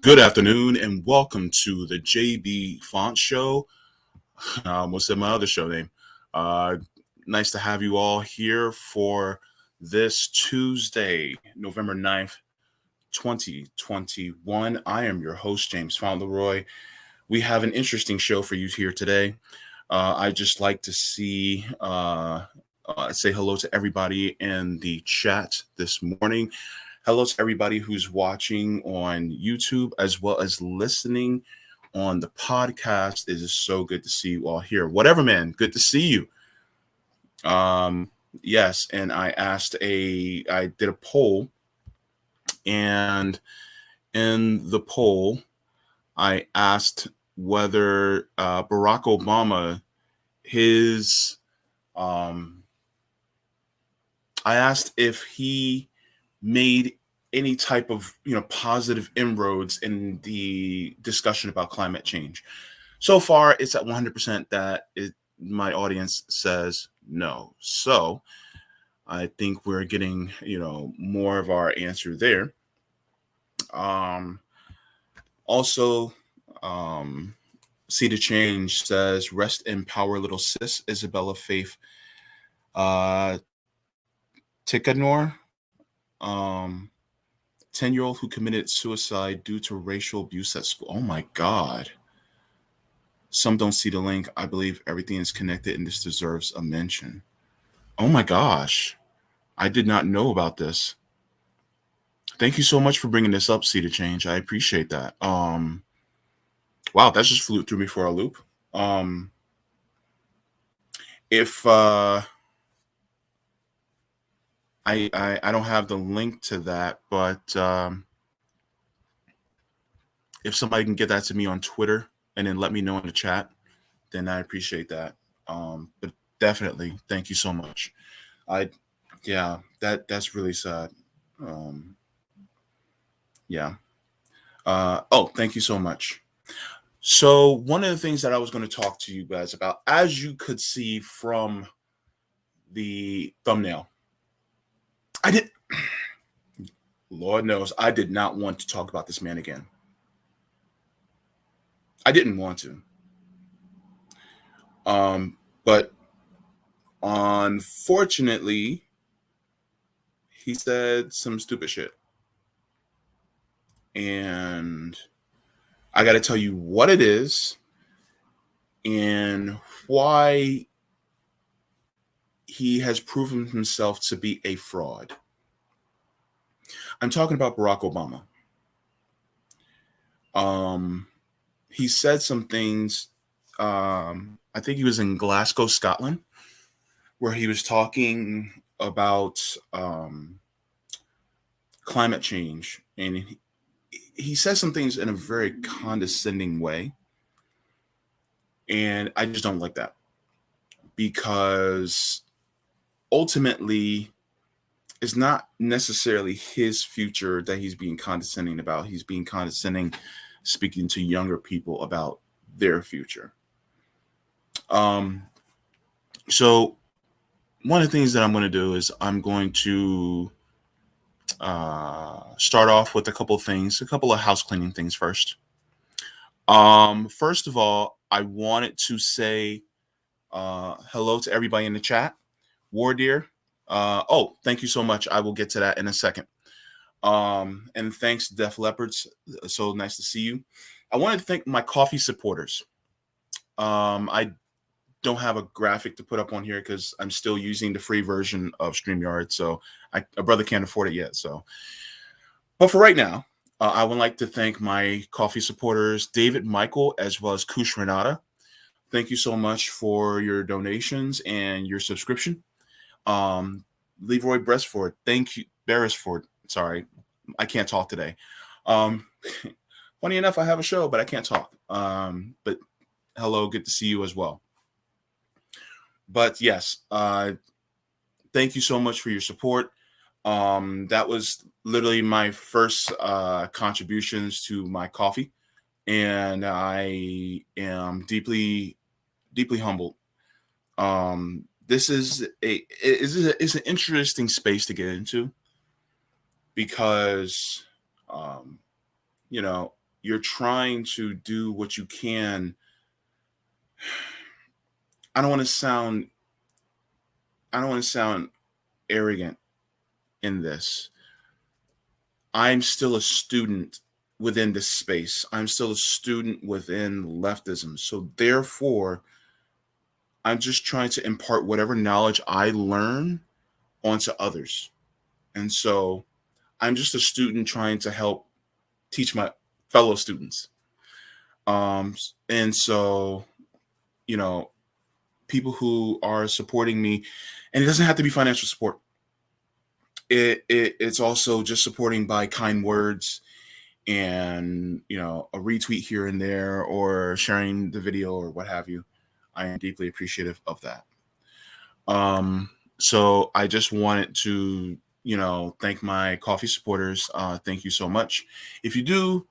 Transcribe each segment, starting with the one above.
Good afternoon and welcome to the Jaybefaunt show. I almost said my other show name. Uh, Nice to have you all here for this Tuesday, November 9th, 2021. I am your host, James Fauntleroy. We have an interesting show for you here today. I just like to say hello to everybody in the chat this morning. Hello to everybody who's watching on YouTube as well as listening on the podcast. It is so good to see you all here. Whatever, man, good to see you. Yes, and I did a poll, and in the poll, I asked whether Barack Obama, his, um, I asked if he made any type of positive inroads in the discussion about climate change. So far, it's at 100% that my audience says no. So I think we're getting more of our answer there. Um, Also, See the Change says rest in power, little sis. Isabella Faith uh, Ticanor. Um, 10-year-old who committed suicide due to racial abuse at school. Oh my God. Some don't see the link. I believe everything is connected and this deserves a mention. Oh my gosh. I did not know about this. Thank you so much for bringing this up, See the Change. I appreciate that. Wow, that just flew through me for a loop. If I don't have the link to that, but if somebody can get that to me on Twitter and then let me know in the chat, then I appreciate that. But definitely, thank you so much. I, yeah, that's really sad. Um, yeah. Oh, thank you so much. So one of the things that I was going to talk to you guys about, as you could see from the thumbnail, I did. Lord knows, I did not want to talk about this man again. I didn't want to. But unfortunately, he said some stupid shit. And I got to tell you what it is and why he has proven himself to be a fraud. I'm talking about Barack Obama. He said some things. I think he was in Glasgow, Scotland, where he was talking about climate change, and he says some things in a very condescending way, and I just don't like that because ultimately it's not necessarily his future that he's being condescending about. He's being condescending speaking to younger people about their future. So one of the things that I'm going to do is I'm going to start off with a couple of things, a couple of house cleaning things first. First of all, I wanted to say hello to everybody in the chat. War Deer. Oh, thank you so much. I will get to that in a second. And thanks, Def Leopards. So nice to see you. I wanted to thank my coffee supporters. I don't have a graphic to put up on here because I'm still using the free version of StreamYard. So a brother can't afford it yet. So, but for right now, I would like to thank my coffee supporters, David Michael, as well as Kush Renata. Thank you so much for your donations and your subscription. Leroy Beresford, thank you. Beresford, sorry, I can't talk today. Funny enough, I have a show, but I can't talk. But hello, good to see you as well. But yes, thank you so much for your support. That was literally my first contributions to my coffee, and I am deeply, deeply humbled. This is it's an interesting space to get into because, you know, you're trying to do what you can. I don't want to sound I don't want to sound arrogant in this. I'm still a student within this space. I'm still a student within leftism. So therefore, I'm just trying to impart whatever knowledge I learn onto others. And so I'm just a student trying to help teach my fellow students. And so, you know, people who are supporting me, and it doesn't have to be financial support. It's also just supporting by kind words and, a retweet here and there or sharing the video or what have you. I am deeply appreciative of that. So I just wanted to, thank my coffee supporters. Thank you so much. If you do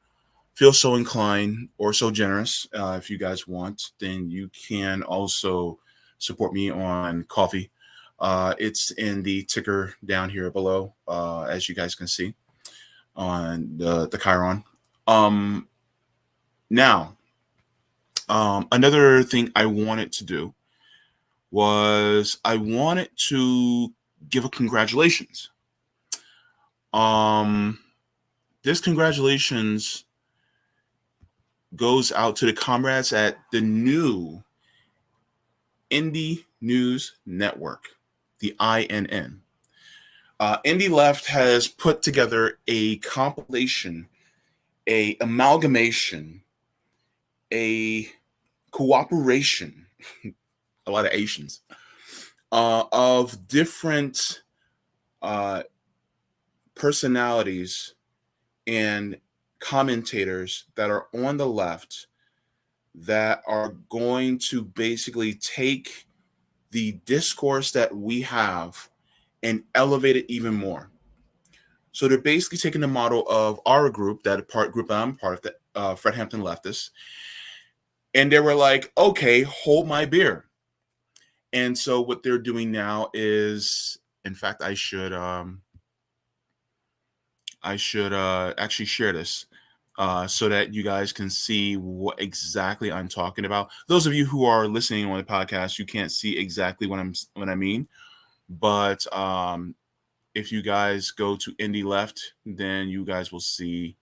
feel so inclined or so generous, if you guys want, then you can also support me on coffee. It's in the ticker down here below, as you guys can see on the Chiron. Now, another thing I wanted to do was I wanted to give a congratulations. This congratulations goes out to the comrades at the new Indie News Network, the INN. Indie Left has put together a compilation, a amalgamation, a cooperation, a lot of Asians, of different personalities and commentators that are on the left that are going to basically take the discourse that we have and elevate it even more. So they're basically taking the model of our group, that group I'm part of, the Fred Hampton Leftists, and they were like, okay, hold my beer. And so what they're doing now is, in fact, I should actually share this so that you guys can see what exactly I'm talking about. Those of you who are listening on the podcast, you can't see exactly what I mean, but if you guys go to Indie Left, then you guys will see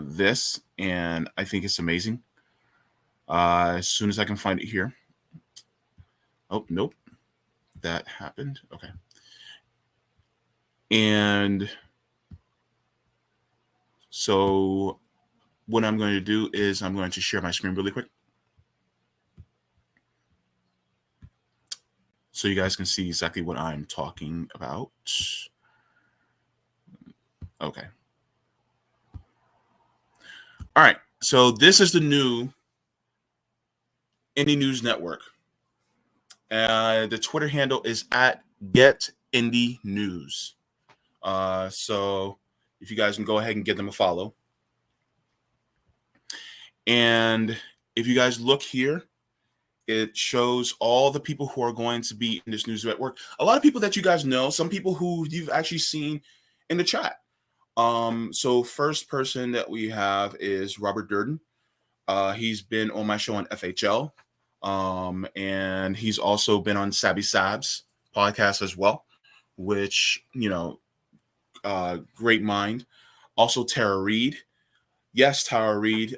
this, and I think it's amazing. As soon as I can find it here. Oh, nope. That happened. Okay. And so what I'm going to do is I'm going to share my screen really quick so you guys can see exactly what I'm talking about. Okay. All right. So this is the new Indie News Network. The Twitter handle is at Get Indie News. So if you guys can go ahead and give them a follow. And if you guys look here, it shows all the people who are going to be in this news network. A lot of people that you guys know, some people who you've actually seen in the chat. So first person that we have is Robert Durden. He's been on my show on FHL. And he's also been on Sabby Sab's podcast as well, which, great mind. Also Tara Reid. Yes, Tara Reid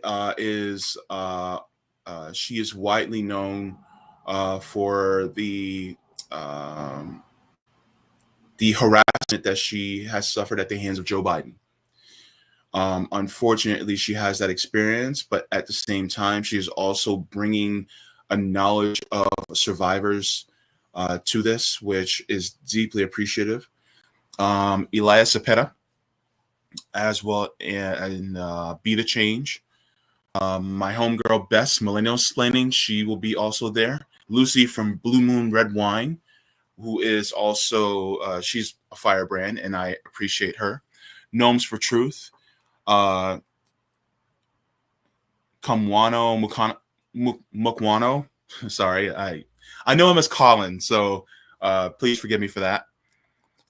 she is widely known for the harassment that she has suffered at the hands of Joe Biden. Unfortunately, she has that experience, but at the same time, she is also bringing a knowledge of survivors to this, which is deeply appreciative. Elias Cepeda, as well, and Be the Change. My homegirl Bess, Millennial Splaining, she will be also there. Lucy from Blue Moon Red Wine, who is also, she's a firebrand, and I appreciate her. Gnomes for Truth. Kamwano Mukwano. Sorry, I know him as Colin, so please forgive me for that.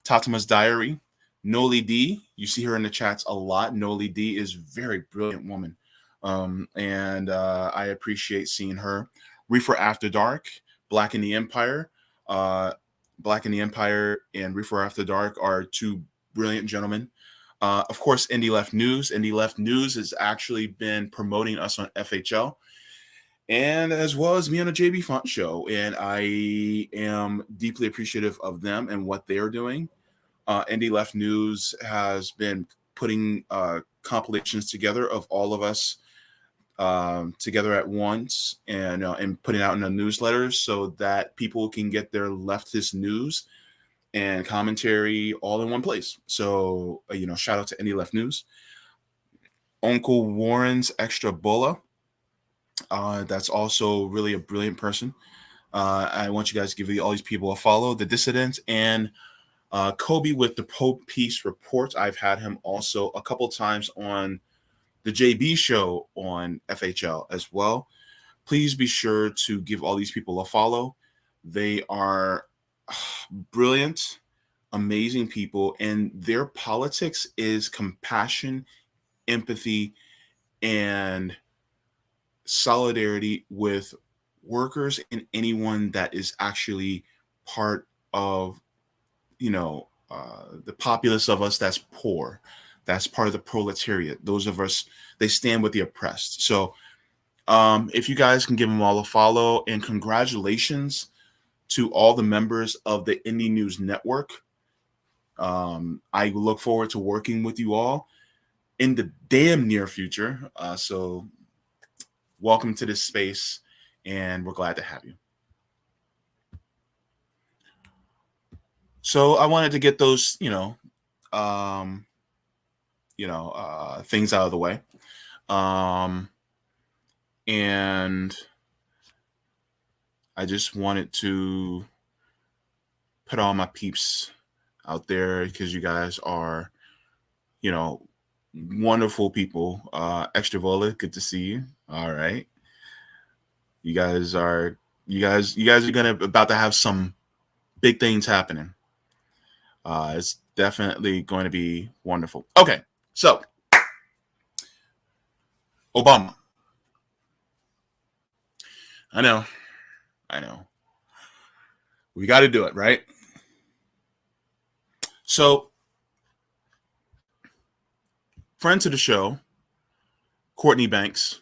Tatima's Diary. Noli D, you see her in the chats a lot. Noli D is a very brilliant woman. And I appreciate seeing her. Reefer After Dark, Black in the Empire. Uh, Black in the Empire and Reefer After Dark are two brilliant gentlemen. Of course, Indie Left News. Indie Left News has actually been promoting us on FHL and as well as me on a Jaybefaunt show. And I am deeply appreciative of them and what they're doing. Indie Left News has been putting compilations together of all of us together at once and putting out in a newsletter so that people can get their leftist news and commentary all in one place. So, shout out to Indie Left News. Uncle Warren's Extra Bola. That's also really a brilliant person. I want you guys to give all these people a follow. The Dissidents and Kobe with the Pope Peace Report. I've had him also a couple times on the JB show on FHL as well. Please be sure to give all these people a follow. They are brilliant, amazing people, and their politics is compassion, empathy, and solidarity with workers and anyone that is actually part of the populace of us that's poor, that's part of the proletariat. Those of us, they stand with the oppressed. So if you guys can give them all a follow, and congratulations to all the members of the Indie News Network. I look forward to working with you all in the damn near future. So welcome to this space, and we're glad to have you. So I wanted to get those, things out of the way. And I just wanted to put all my peeps out there because you guys are, wonderful people. Extra Vola, good to see you. All right. You guys are gonna about to have some big things happening. It's definitely going to be wonderful. Okay, so Obama. I know. We got to do it, right? So, friend to the show, Courtney Banks,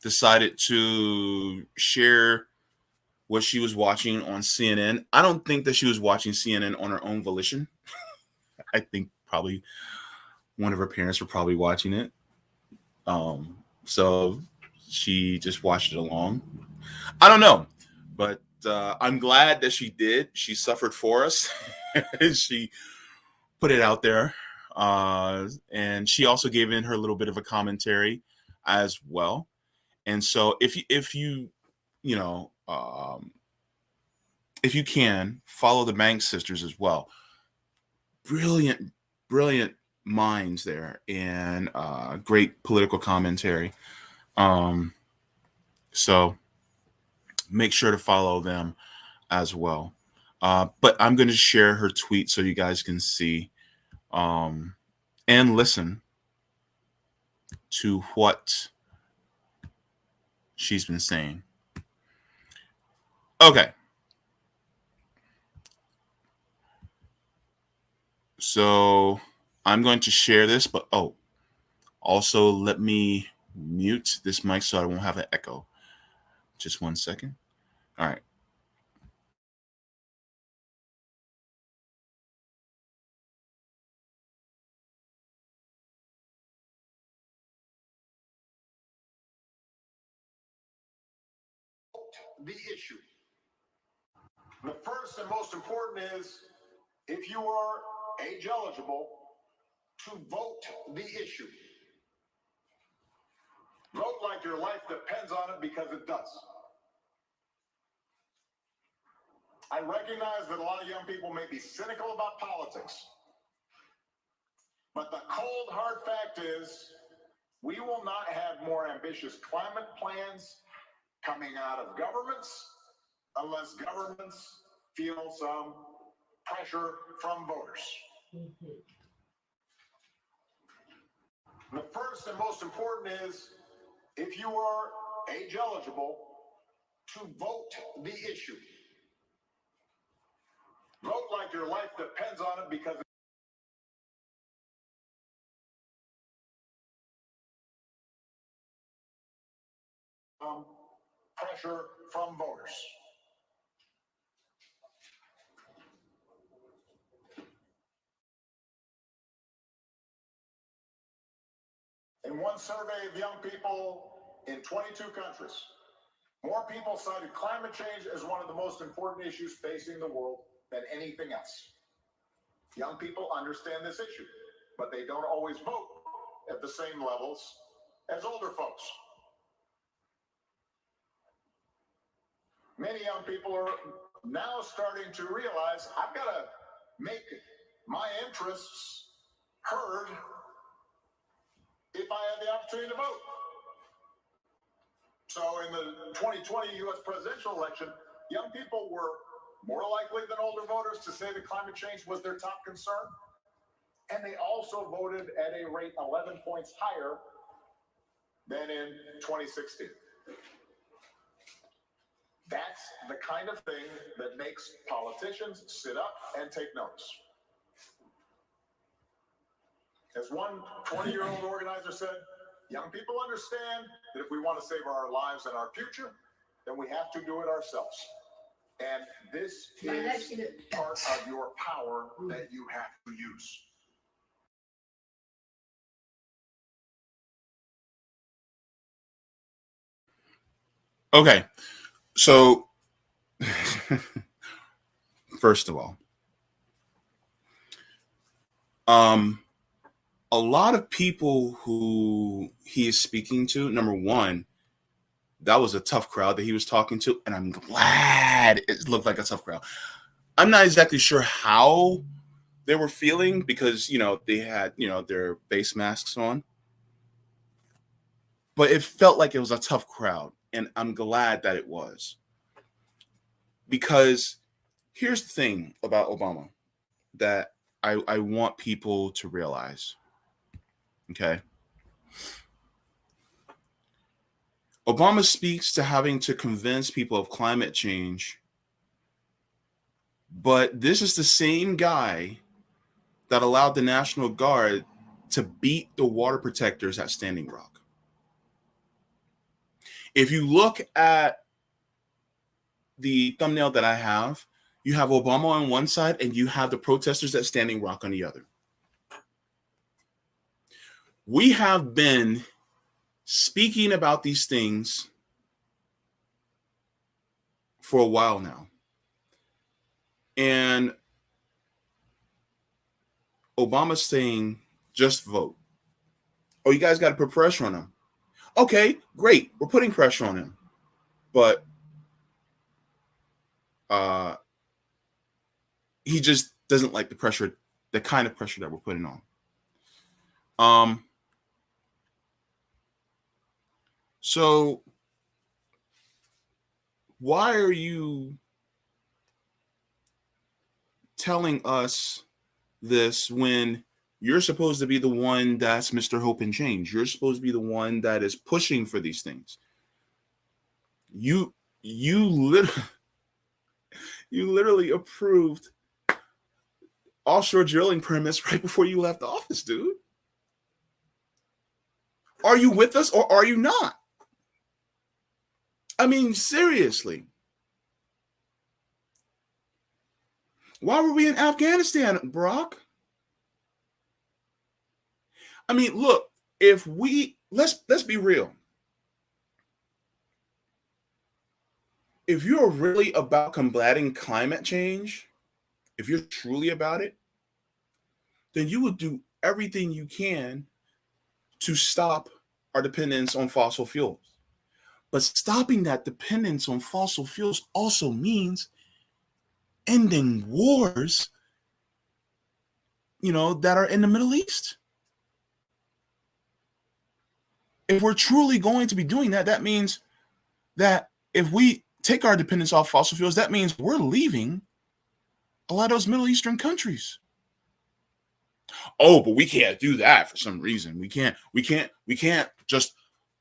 decided to share what she was watching on CNN. I don't think that she was watching CNN on her own volition. I think probably one of her parents were probably watching it. So she just watched it along. I don't know, but I'm glad that she did. She suffered for us. She put it out there, and she also gave in her little bit of a commentary as well. And so, you know, if you can follow the Banks sisters as well, brilliant, brilliant minds there, and great political commentary. So make sure to follow them as well. But I'm going to share her tweet so you guys can see and listen to what she's been saying. Okay. So I'm going to share this, but also let me mute this mic so I won't have an echo. Just 1 second. All right. The issue. The first and most important is if you are age eligible to vote the issue. Vote like your life depends on it because it does. I recognize that a lot of young people may be cynical about politics, but the cold hard fact is we will not have more ambitious climate plans coming out of governments unless governments feel some pressure from voters. The first and most important is, if you are age eligible, to vote the issue. Vote like your life depends on it, because pressure from voters. In one survey of young people in 22 countries, more people cited climate change as one of the most important issues facing the world than anything else. Young people understand this issue, but they don't always vote at the same levels as older folks. Many young people are now starting to realize, I've got to make my interests heard if I have the opportunity to vote. So in the 2020 US presidential election, young people were more likely than older voters to say that climate change was their top concern. And they also voted at a rate 11 points higher than in 2016. That's the kind of thing that makes politicians sit up and take notice. As one 20-year-old organizer said, young people understand that if we want to save our lives and our future, then we have to do it ourselves. And this is part of your power that you have to use. Okay, so first of all, a lot of people who he is speaking to, number one, that was a tough crowd that he was talking to, and I'm glad it looked like a tough crowd. I'm not exactly sure how they were feeling, because they had their face masks on, but it felt like it was a tough crowd, and I'm glad that it was. Because here's the thing about Obama that I want people to realize. Okay. Obama speaks to having to convince people of climate change, but this is the same guy that allowed the National Guard to beat the water protectors at Standing Rock. If you look at the thumbnail that I have, you have Obama on one side and you have the protesters at Standing Rock on the other. We have been speaking about these things for a while now. And Obama's saying, just vote. Oh, you guys got to put pressure on him. Okay, great. We're putting pressure on him. But he just doesn't like the pressure, the kind of pressure that we're putting on. So why are you telling us this when you're supposed to be the one that's Mr. Hope and Change? You're supposed to be the one that is pushing for these things. You literally approved offshore drilling permits right before you left office, dude. Are you with us or are you not? I mean, seriously. Why were we in Afghanistan, Barack? I mean, look, if we let's be real. If you're really about combating climate change, if you're truly about it, then you would do everything you can to stop our dependence on fossil fuels. But stopping that dependence on fossil fuels also means ending wars, that are in the Middle East. If we're truly going to be doing that, that means that if we take our dependence off fossil fuels, that means we're leaving a lot of those Middle Eastern countries. Oh, but we can't do that for some reason. We can't just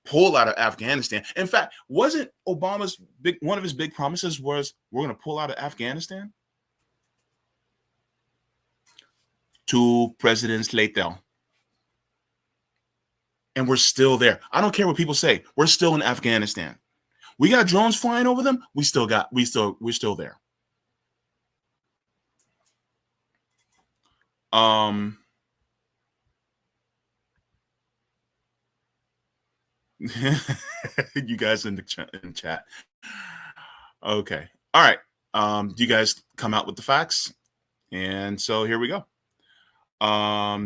pull out of Afghanistan. In fact, wasn't Obama's one of his big promises was we're going to pull out of Afghanistan? 2 presidents later, and we're still there. I don't care what people say. We're still in Afghanistan. We got drones flying over them. We're still there. You guys in the chat. Okay. All right. Do you guys come out with the facts? And so here we go.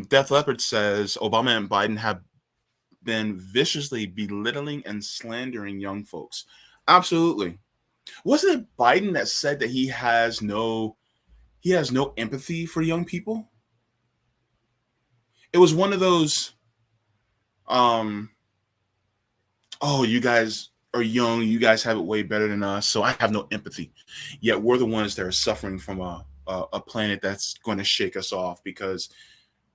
Death Leopard says Obama and Biden have been viciously belittling and slandering young folks. Absolutely. Wasn't it Biden that said that he has no empathy for young people? It was one of those oh, you guys are young, you guys have it way better than us, so I have no empathy. Yet we're the ones that are suffering from a planet that's going to shake us off because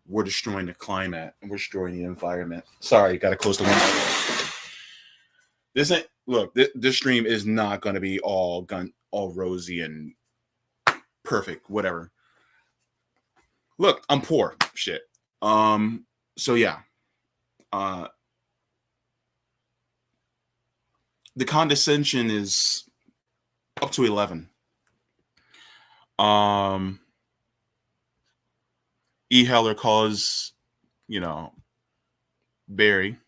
we're destroying the climate and we're destroying the environment. Sorry, got to close the window. This stream is not going to be all rosy and perfect, whatever. Look, I'm poor. Shit. So yeah. The condescension is up to 11. E. Heller calls, Barry.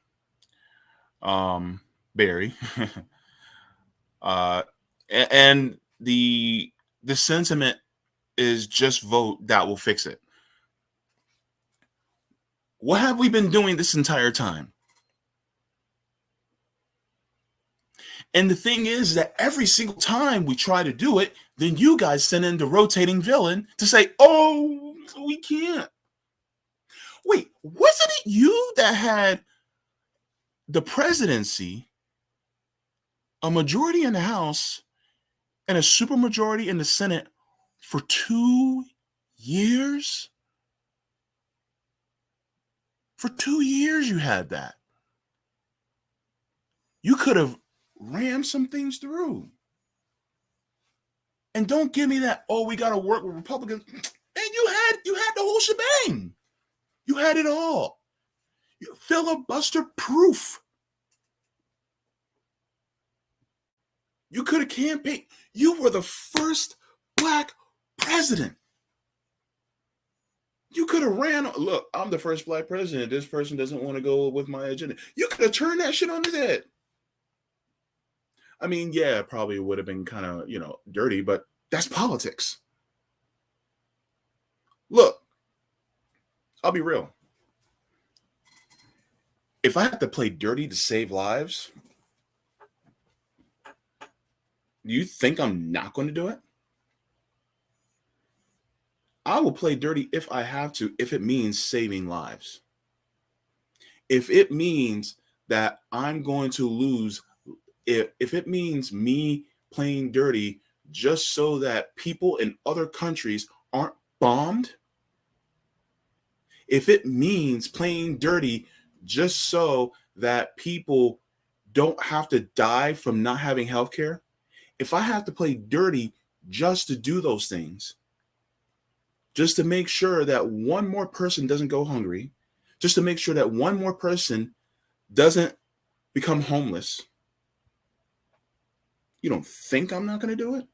Barry. And the sentiment is just vote, that will fix it. What have we been doing this entire time? And the thing is that every single time we try to do it, then you guys send in the rotating villain to say, oh, we can't. Wait, wasn't it you that had the presidency, a majority in the House, and a supermajority in the Senate for 2 years? For 2 years you had that. You could have rammed some things through. And don't give me that, oh, we got to work with Republicans. And you had the whole shebang. You had it all. You filibuster proof. You could have campaigned. You were the first Black president. You could have ran. Look, I'm the first Black president. This person doesn't want to go with my agenda. You could have turned that shit on his head. I mean, yeah, it probably would have been kind of, dirty, but that's politics. Look, I'll be real. If I have to play dirty to save lives, do you think I'm not going to do it? I will play dirty if I have to, if it means saving lives. If it means that I'm going to lose, if it means me playing dirty just so that people in other countries aren't bombed, if it means playing dirty just so that people don't have to die from not having health care, if I have to play dirty just to do those things, just to make sure that one more person doesn't go hungry, just to make sure that one more person doesn't become homeless, you don't think I'm not going to do it?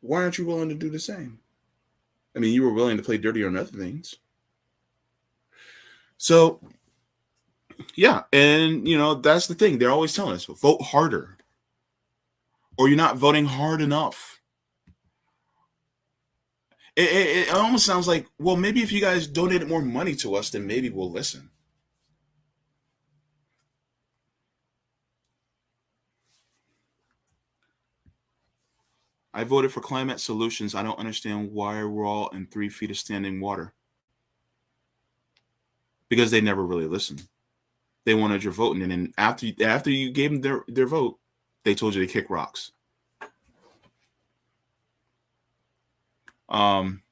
Why aren't you willing to do the same? I mean, you were willing to play dirty on other things. So, yeah, and, that's the thing. They're always telling us, vote harder, or you're not voting hard enough. It almost sounds like, well, maybe if you guys donated more money to us, then maybe we'll listen. I voted for climate solutions. I don't understand why we're all in 3 feet of standing water. Because they never really listened. They wanted your vote, and then after you gave them their vote, they told you to kick rocks. Um,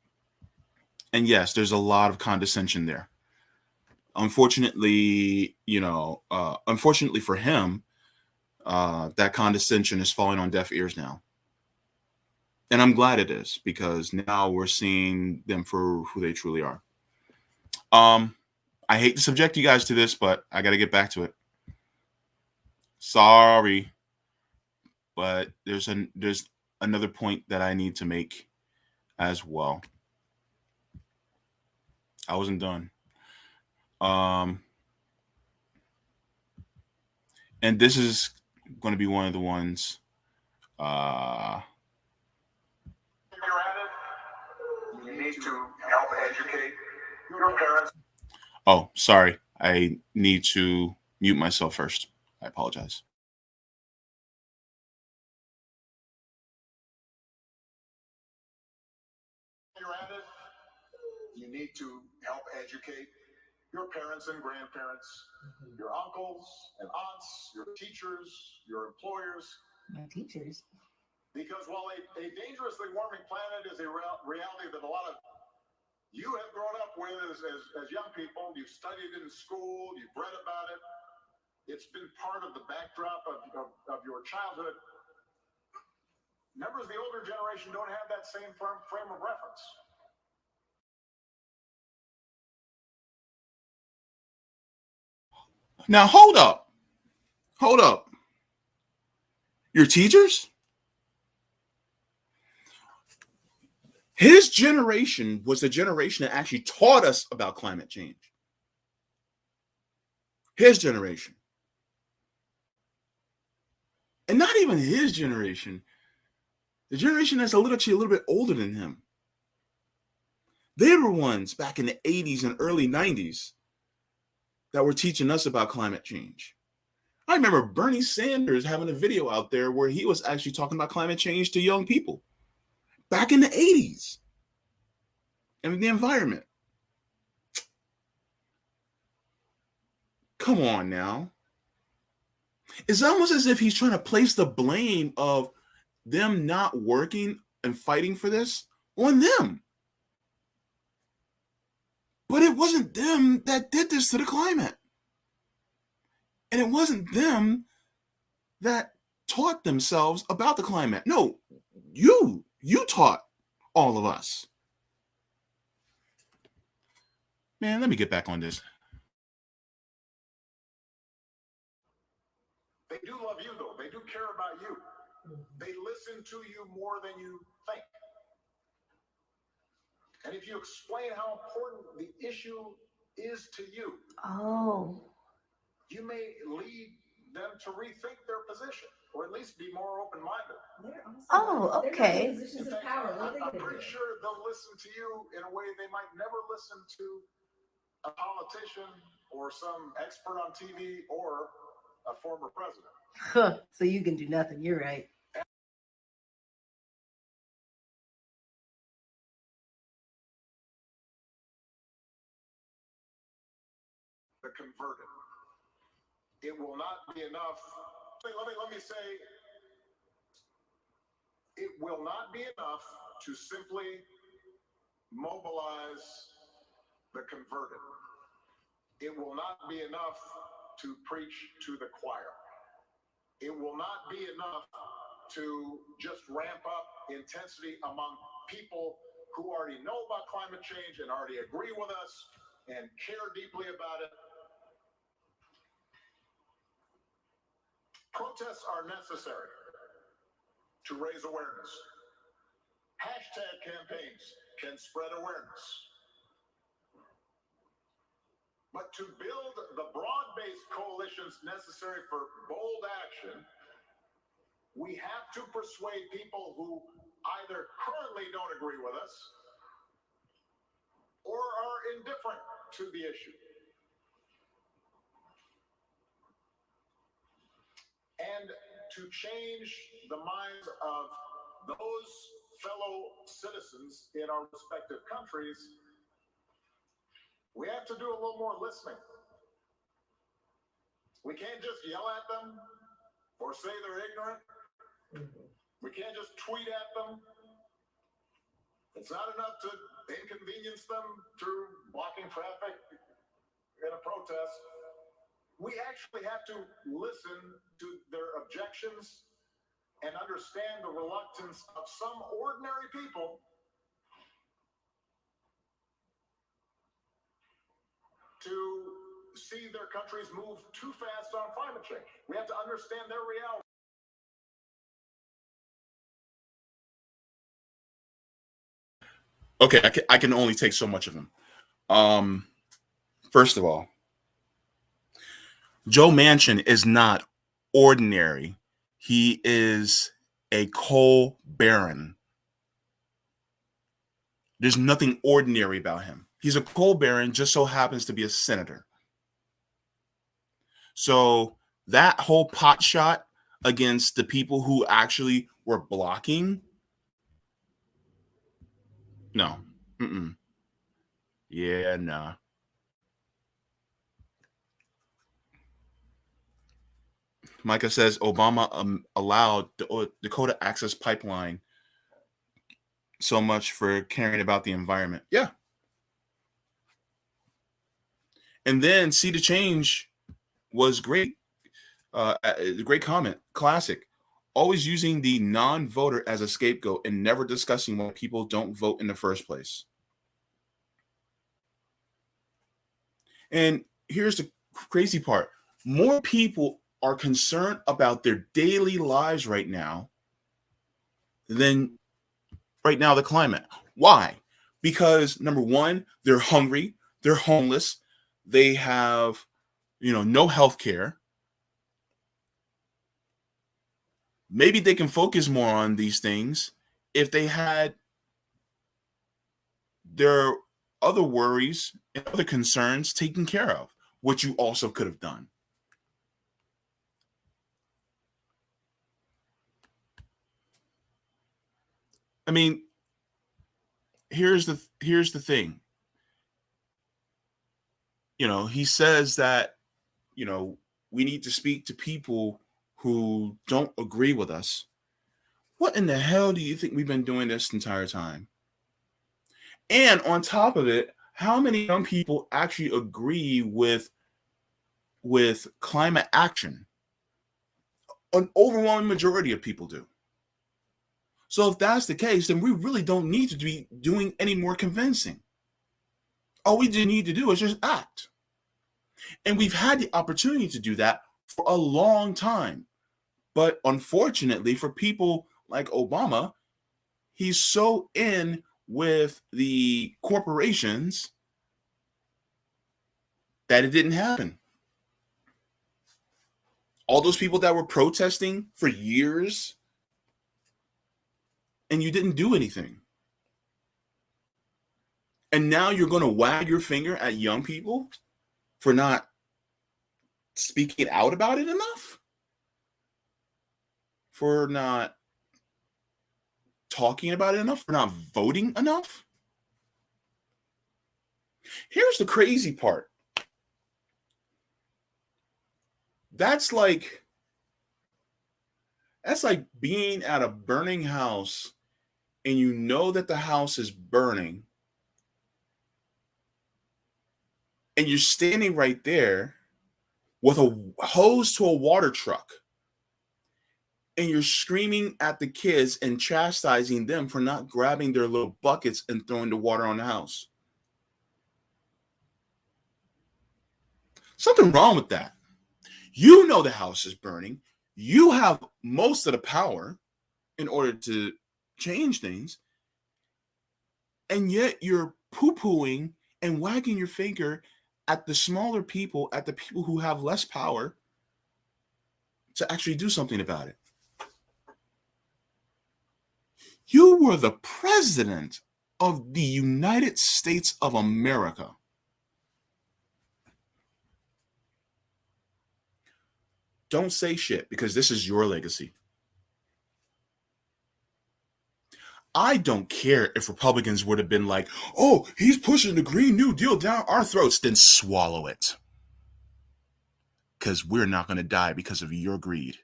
and yes, there's a lot of condescension there. Unfortunately, unfortunately for him, that condescension is falling on deaf ears now. And I'm glad it is, because now we're seeing them for who they truly are. I hate to subject you guys to this, but I got to get back to it. Sorry, but there's another point that I need to make as well. I wasn't done. And this is going to be one of the ones. You're at it. You need to help educate your parents. Oh, sorry. I need to mute myself first. I apologize. You're at it. You need to help educate your parents and grandparents, your uncles and aunts, your teachers, your employers. My teachers. Because while a dangerously warming planet is a reality that a lot of you have grown up with as young people, you've studied in school, you've read about it, it's been part of the backdrop of your childhood. Members of the older generation don't have that same frame of reference. Now, hold up. Hold up. Your teachers? His generation was the generation that actually taught us about climate change. His generation. And not even his generation. The generation that's a little bit older than him. They were ones back in the 80s and early 90s that were teaching us about climate change. I remember Bernie Sanders having a video out there where he was actually talking about climate change to young people back in the 80s and the environment. Come on now. It's almost as if he's trying to place the blame of them not working and fighting for this on them. But it wasn't them that did this to the climate. And it wasn't them that taught themselves about the climate. No, you taught all of us. Man, let me get back on this. They do love you, though. They do care about you. They listen to you more than you think. And if you explain how important the issue is to you, you may lead them to rethink their position, or at least be more open-minded. Okay. In fact, I'm pretty sure they'll listen to you in a way they might never listen to a politician or some expert on TV or a former president. So you can do nothing. You're right. The converted. It will not be enough. Let me say, it will not be enough to simply mobilize the converted. It will not be enough to preach to the choir. It will not be enough to just ramp up intensity among people who already know about climate change and already agree with us and care deeply about it. Protests are necessary to raise awareness. Hashtag campaigns can spread awareness. But to build the broad-based coalitions necessary for bold action, we have to persuade people who either currently don't agree with us or are indifferent to the issue. And to change the minds of those fellow citizens in our respective countries, we have to do a little more listening. We can't just yell at them or say they're ignorant. We can't just tweet at them. It's not enough to inconvenience them through blocking traffic in a protest. We actually have to listen to their objections and understand the reluctance of some ordinary people to see their countries move too fast on climate change. We have to understand their reality. Okay, I can only take so much of him. First of all, Joe Manchin is not ordinary. He is a coal baron. There's nothing ordinary about him. He's a coal baron, just so happens to be a senator. So that whole pot shot against the people who actually were blocking, no. Mm-mm. Yeah, nah. Micah says Obama allowed the Dakota Access Pipeline so much for caring about the environment. Yeah. And then See the Change was great. Great comment. Classic. Always using the non-voter as a scapegoat and never discussing why people don't vote in the first place. And here's the crazy part. More people are concerned about their daily lives right now than the climate. Why? Because number one, they're hungry, they're homeless, they have, no health care. Maybe they can focus more on these things if they had their other worries and other concerns taken care of, which you also could have done. I mean, here's the thing. He says that, we need to speak to people who don't agree with us. What in the hell do you think we've been doing this entire time? And on top of it, how many young people actually agree with climate action? An overwhelming majority of people do. So if that's the case, then we really don't need to be doing any more convincing. All we just need to do is just act. And we've had the opportunity to do that for a long time. But unfortunately, for people like Obama, he's so in with the corporations that it didn't happen. All those people that were protesting for years and you didn't do anything. And now you're going to wag your finger at young people for not speaking out about it enough? For not talking about it enough? For not voting enough? Here's the crazy part. That's like being at a burning house and you know that the house is burning and you're standing right there with a hose to a water truck and you're screaming at the kids and chastising them for not grabbing their little buckets and throwing the water on the house. Something wrong with that. You know the house is burning. You have most of the power in order to change things. And yet you're poo-pooing and wagging your finger at the smaller people, at the people who have less power to actually do something about it. You were the president of the United States of America. Don't say shit because this is your legacy. I don't care if Republicans would have been like, oh, he's pushing the Green New Deal down our throats, then swallow it. Because we're not going to die because of your greed.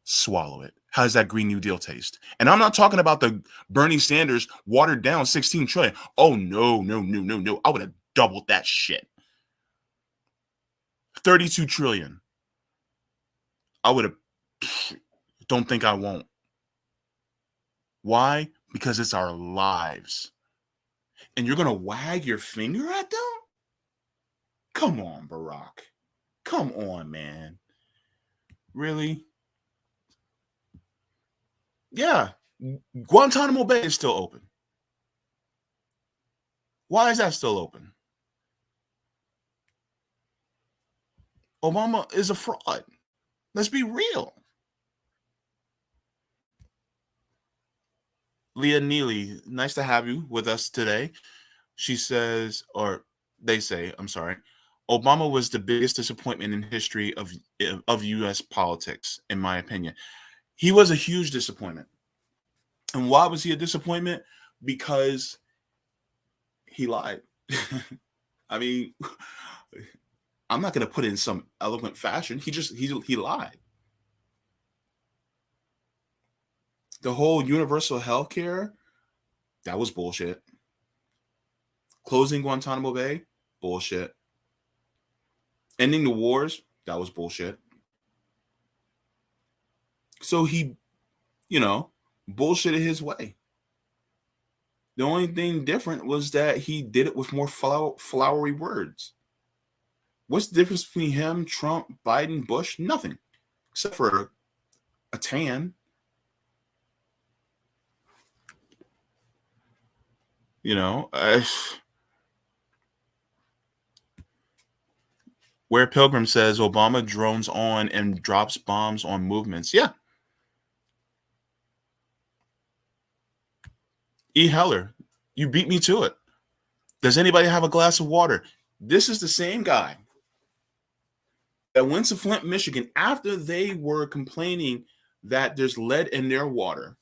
Swallow it. How does that Green New Deal taste? And I'm not talking about the Bernie Sanders watered down 16 trillion. Oh, no, no, no, no, no. I would have doubled that shit. 32 trillion. I would have. Don't think I won't. Why? Because it's our lives. And you're going to wag your finger at them? Come on, Barack. Come on, man. Really? Yeah. Guantanamo Bay is still open. Why is that still open? Obama is a fraud. Let's be real. Leah Neely, nice to have you with us today. She says, or they say, I'm sorry, Obama was the biggest disappointment in history of U.S. politics, in my opinion. He was a huge disappointment. And why was he a disappointment? Because he lied. I mean, I'm not going to put it in some eloquent fashion. He lied. The whole universal health care, that was bullshit. Closing Guantanamo Bay, bullshit. Ending the wars, that was bullshit. So he, bullshitted his way. The only thing different was that he did it with more flowery words. What's the difference between him, Trump, Biden, Bush? Nothing, except for a tan. Where Pilgrim says Obama drones on and drops bombs on movements. Yeah. E. Heller, you beat me to it. Does anybody have a glass of water? This is the same guy that went to Flint, Michigan after they were complaining that there's lead in their water.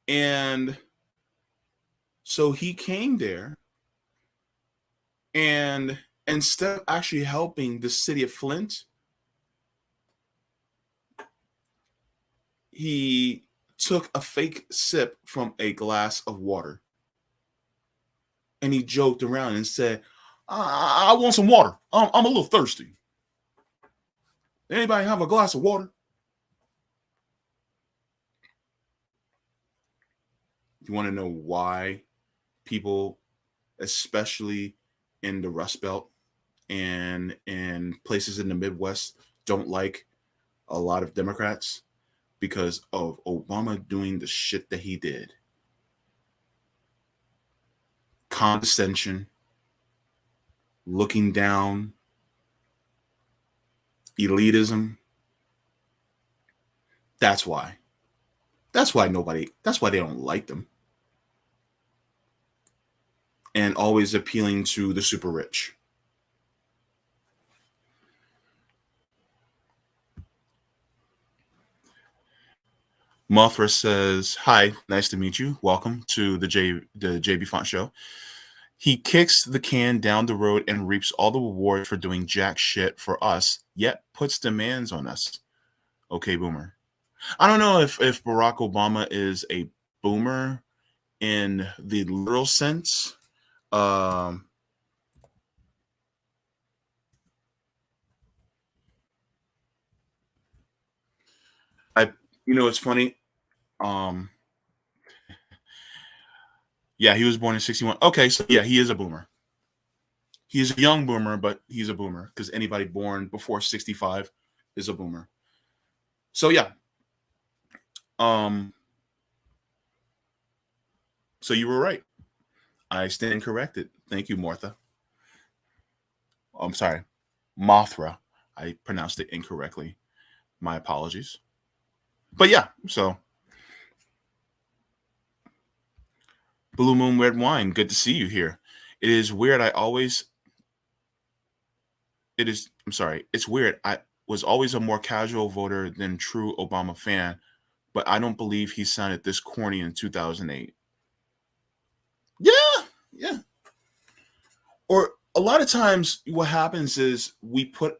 And so he came there, and instead of actually helping the city of Flint, he took a fake sip from a glass of water. And he joked around and said, I want some water. I'm a little thirsty. Anybody have a glass of water? You want to know why people, especially in the Rust Belt and in places in the Midwest, don't like a lot of Democrats? Because of Obama doing the shit that he did. Condescension, looking down, elitism. That's why. That's why they don't like them. And always appealing to the super rich. Mothra says, hi, nice to meet you. Welcome to the Jaybefaunt show. He kicks the can down the road and reaps all the rewards for doing jack shit for us, yet puts demands on us. Okay, boomer. I don't know if Barack Obama is a boomer in the literal sense. It's funny. Yeah, he was born in 61. Okay, so yeah, he is a boomer. He's a young boomer, but he's a boomer because anybody born before 65 is a boomer. So yeah. So you were right. I stand corrected. Thank you, Martha. I'm sorry, Mothra. I pronounced it incorrectly. My apologies. But yeah, so Blue Moon Red Wine, good to see you here. It is weird. It's weird. I was always a more casual voter than true Obama fan, but I don't believe he sounded this corny in 2008. Yeah. Or a lot of times what happens is we put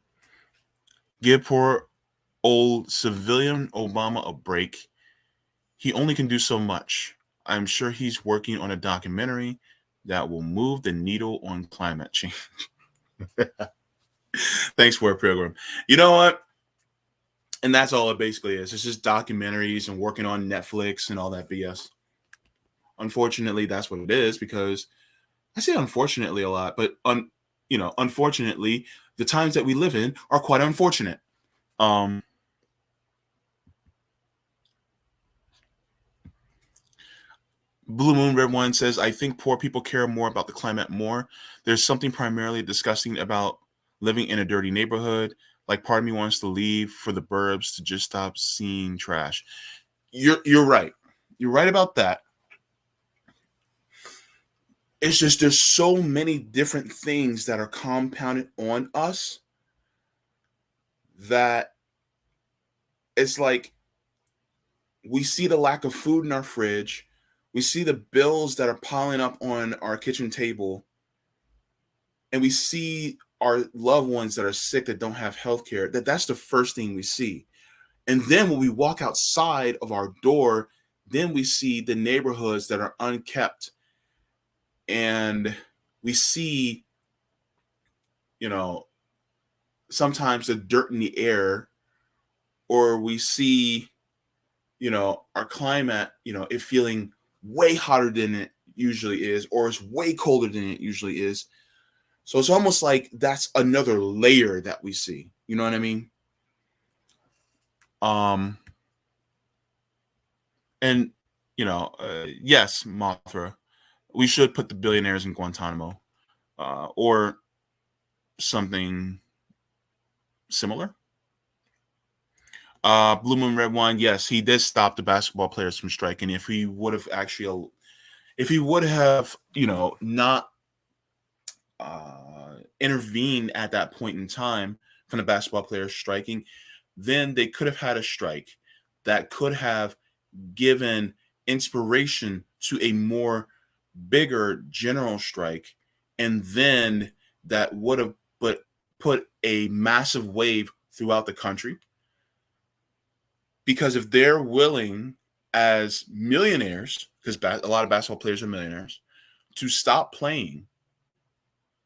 Give poor old civilian Obama a break. He only can do so much. I'm sure he's working on a documentary that will move the needle on climate change. Thanks for it, Pilgrim. You know what? And that's all it basically is. It's just documentaries and working on Netflix and all that BS. Unfortunately, that's what it is, because I say unfortunately a lot, but unfortunately, the times that we live in are quite unfortunate. Um, Blue Moon Red One says, I think poor people care more about the climate more. There's something primarily disgusting about living in a dirty neighborhood. Like, part of me wants to leave for the burbs to just stop seeing trash. You're right. You're right about that. It's just there's so many different things that are compounded on us that it's like we see the lack of food in our fridge. We see the bills that are piling up on our kitchen table. And we see our loved ones that are sick that don't have health care. That's the first thing we see. And then when we walk outside of our door, then we see the neighborhoods that are unkept. And we see, sometimes the dirt in the air, or we see, our climate, it feeling way hotter than it usually is, or it's way colder than it usually is. So it's almost like that's another layer that we see. You know what I mean? And yes, Mothra, we should put the billionaires in Guantanamo, or something similar. Blue Moon Red Wine, yes, he did stop the basketball players from striking. If he would have not intervened at that point in time from the basketball players striking, then they could have had a strike that could have given inspiration to a more bigger general strike, and then that would have put a massive wave throughout the country. Because if they're willing, as millionaires, because a lot of basketball players are millionaires, to stop playing,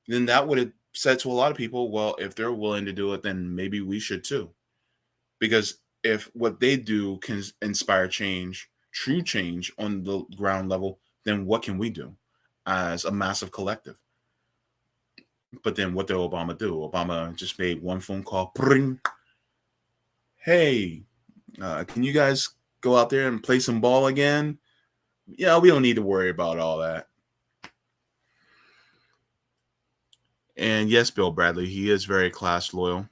then that would have said to a lot of people, well, if they're willing to do it, then maybe we should too. Because if what they do can inspire change, true change on the ground level, then what can we do as a massive collective? But then what did Obama do? Obama just made one phone call. Pring. Hey, can you guys go out there and play some ball again? Yeah, we don't need to worry about all that. And yes, Bill Bradley, he is very class loyal.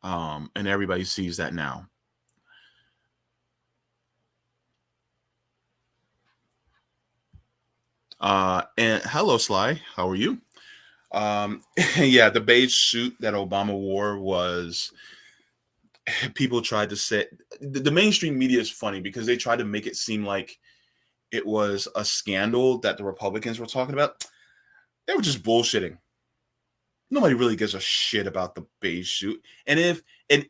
And everybody sees that now. And hello, Sly. How are you? Yeah, the beige suit that Obama wore was, people tried to say, the mainstream media is funny because they tried to make it seem like it was a scandal that the Republicans were talking about. They were just bullshitting. Nobody really gives a shit about the beige suit. And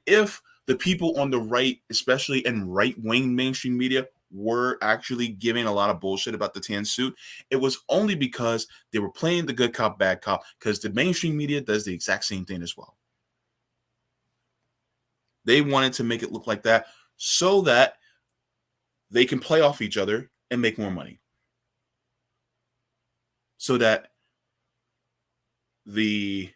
if the people on the right, especially in right-wing mainstream media, were actually giving a lot of bullshit about the tan suit, it was only because they were playing the good cop, bad cop, because the mainstream media does the exact same thing as well. They wanted to make it look like that so that they can play off each other and make more money. So that the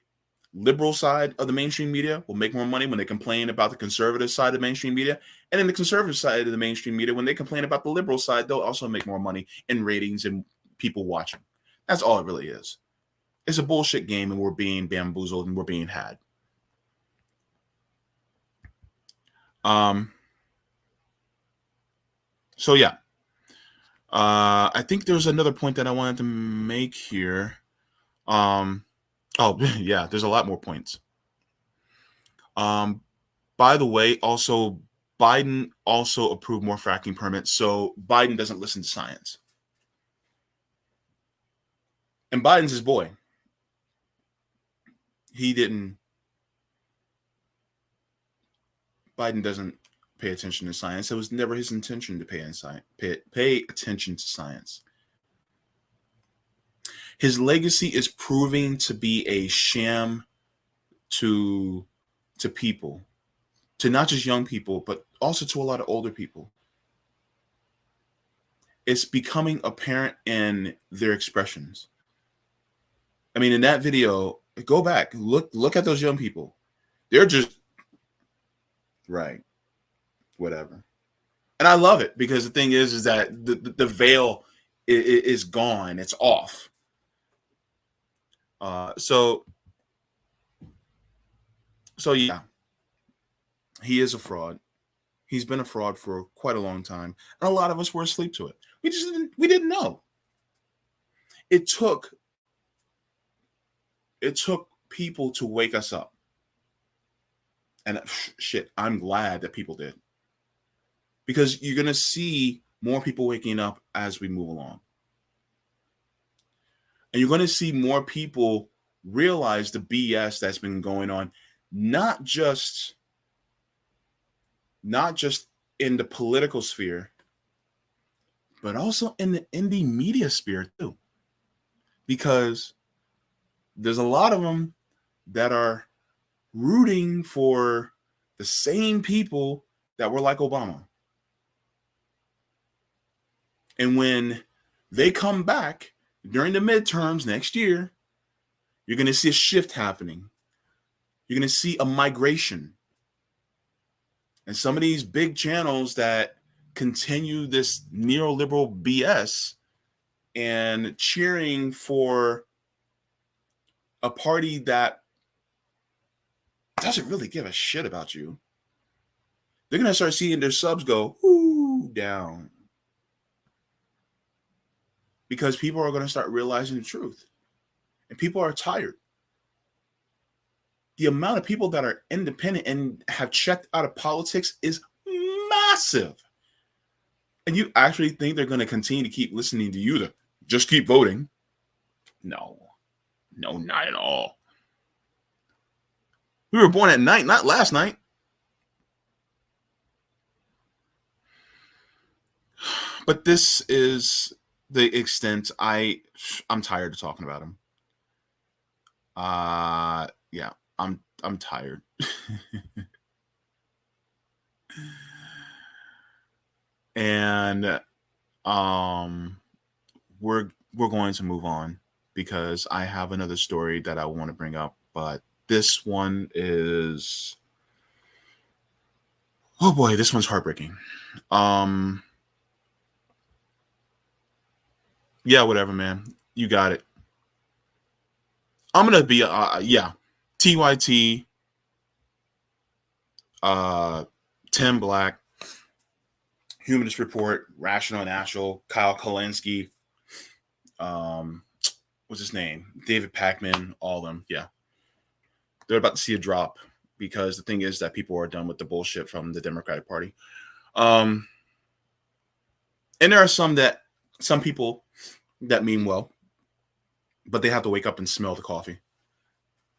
liberal side of the mainstream media will make more money when they complain about the conservative side of the mainstream media. And then the conservative side of the mainstream media, when they complain about the liberal side, they'll also make more money in ratings and people watching. That's all it really is. It's a bullshit game, and we're being bamboozled and we're being had. So yeah. I think there's another point that I wanted to make here. Oh, yeah, there's a lot more points. By the way, also, Biden also approved more fracking permits, so Biden doesn't listen to science. And Biden's his boy. He didn't Biden doesn't pay attention to science. It was never his intention to pay attention to science. His legacy is proving to be a sham to people, to not just young people, but also to a lot of older people. It's becoming apparent in their expressions. I mean, in that video, go back, look at those young people. They're just right, whatever. And I love it because the thing is that the veil is gone. It's off. So yeah, he is a fraud. He's been a fraud for quite a long time, and a lot of us were asleep to it. We didn't know. It took people to wake us up, and shit, I'm glad that people did, because you're gonna see more people waking up as we move along, and you're gonna see more people realize the BS that's been going on, not just in the political sphere, but also in the indie media sphere too. Because there's a lot of them that are rooting for the same people that were like Obama. And when they come back during the midterms next year, you're going to see a shift happening. You're going to see a migration. And some of these big channels that continue this neoliberal BS and cheering for a party that doesn't really give a shit about you, they're going to start seeing their subs go down. Because people are going to start realizing the truth. And people are tired. The amount of people that are independent and have checked out of politics is massive. And you actually think they're going to continue to keep listening to you to just keep voting? No, not at all. We were born at night, not last night. But this is the extent. I'm tired of talking about him. Yeah, I'm tired. And we're going to move on because I have another story that I want to bring up, but this one is, oh boy, this one's heartbreaking. Yeah, whatever, man. You got it. I'm gonna be TYT, Tim Black, Humanist Report, Rational Natural, Kyle Kalinske, what's his name? David Pakman, all of them. Yeah. They're about to see a drop because the thing is that people are done with the bullshit from the Democratic Party. And there are some people that mean well, but they have to wake up and smell the coffee.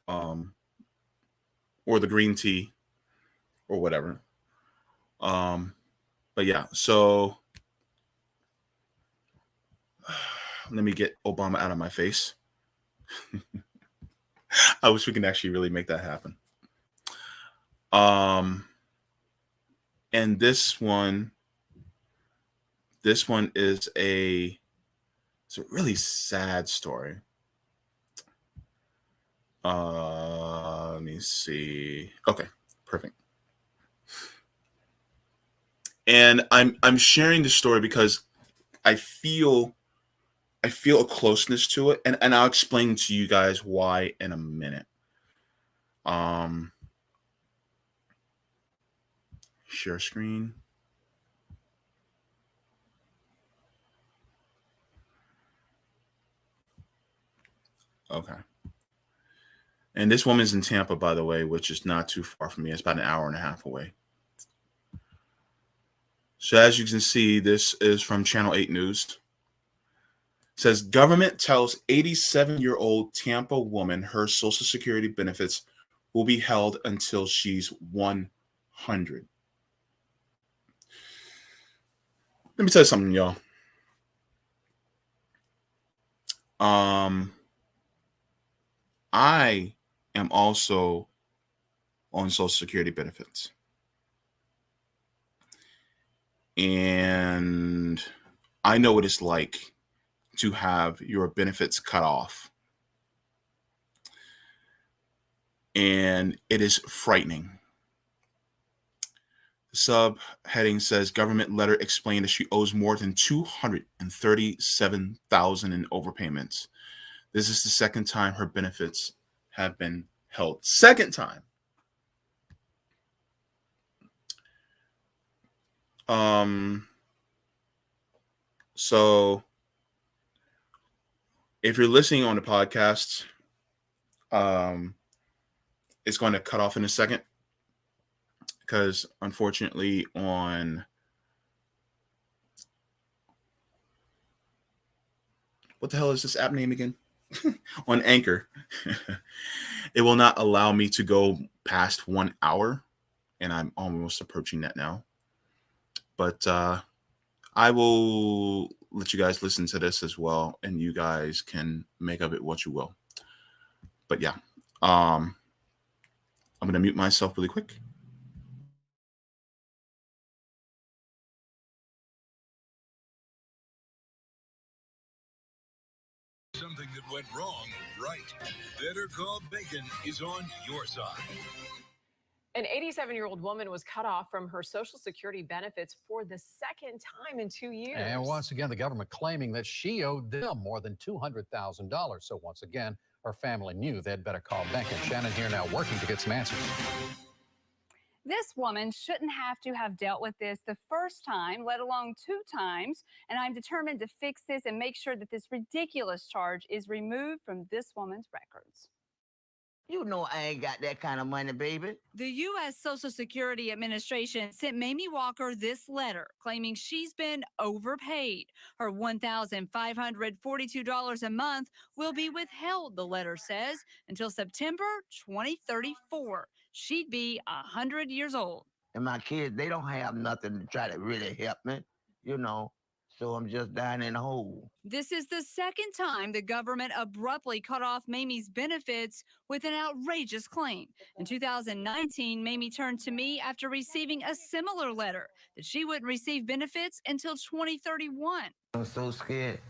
Or the green tea or whatever. But yeah, so let me get Obama out of my face. I wish we can actually really make that happen. And this one is it's a really sad story. Let me see. Okay, perfect. And I'm sharing this story because I feel a closeness to it, and I'll explain to you guys why in a minute. Share screen. Okay. And this woman's in Tampa, by the way, which is not too far from me. It's about an hour and a half away. So as you can see, this is from Channel 8 News. It says, government tells 87-year-old Tampa woman her Social Security benefits will be held until she's 100. Let me tell you something, y'all. I am also on Social Security benefits. And I know what it's like to have your benefits cut off. And it is frightening. The subheading says government letter explained that she owes more than $237,000 in overpayments. This is the second time her benefits have been held. Second time. So if you're listening on the podcast, it's going to cut off in a second because unfortunately on what the hell is this app name again? On Anchor, it will not allow me to go past 1 hour, and I'm almost approaching that now. But I will let you guys listen to this as well, and you guys can make of it what you will. But yeah, I'm going to mute myself really quick. Something that went wrong, right? Better Call Bacon is on your side. An 87-year-old woman was cut off from her Social Security benefits for the second time in 2 years. And once again, the government claiming that she owed them more than $200,000. So once again, her family knew they'd better call Bacon. Shannon here now working to get some answers. This woman shouldn't have to have dealt with this the first time, let alone 2 times. And I'm determined to fix this and make sure that this ridiculous charge is removed from this woman's records. You know I ain't got that kind of money, baby. The U.S. Social Security Administration sent Mamie Walker this letter claiming she's been overpaid. Her $1,542 a month will be withheld, the letter says, until September 2034. She'd be 100 years old. And my kids, they don't have nothing to try to really help me, you know. So I'm just down in the hole. This is the second time the government abruptly cut off Mamie's benefits with an outrageous claim. In 2019, Mamie turned to me after receiving a similar letter that she wouldn't receive benefits until 2031. I'm so scared.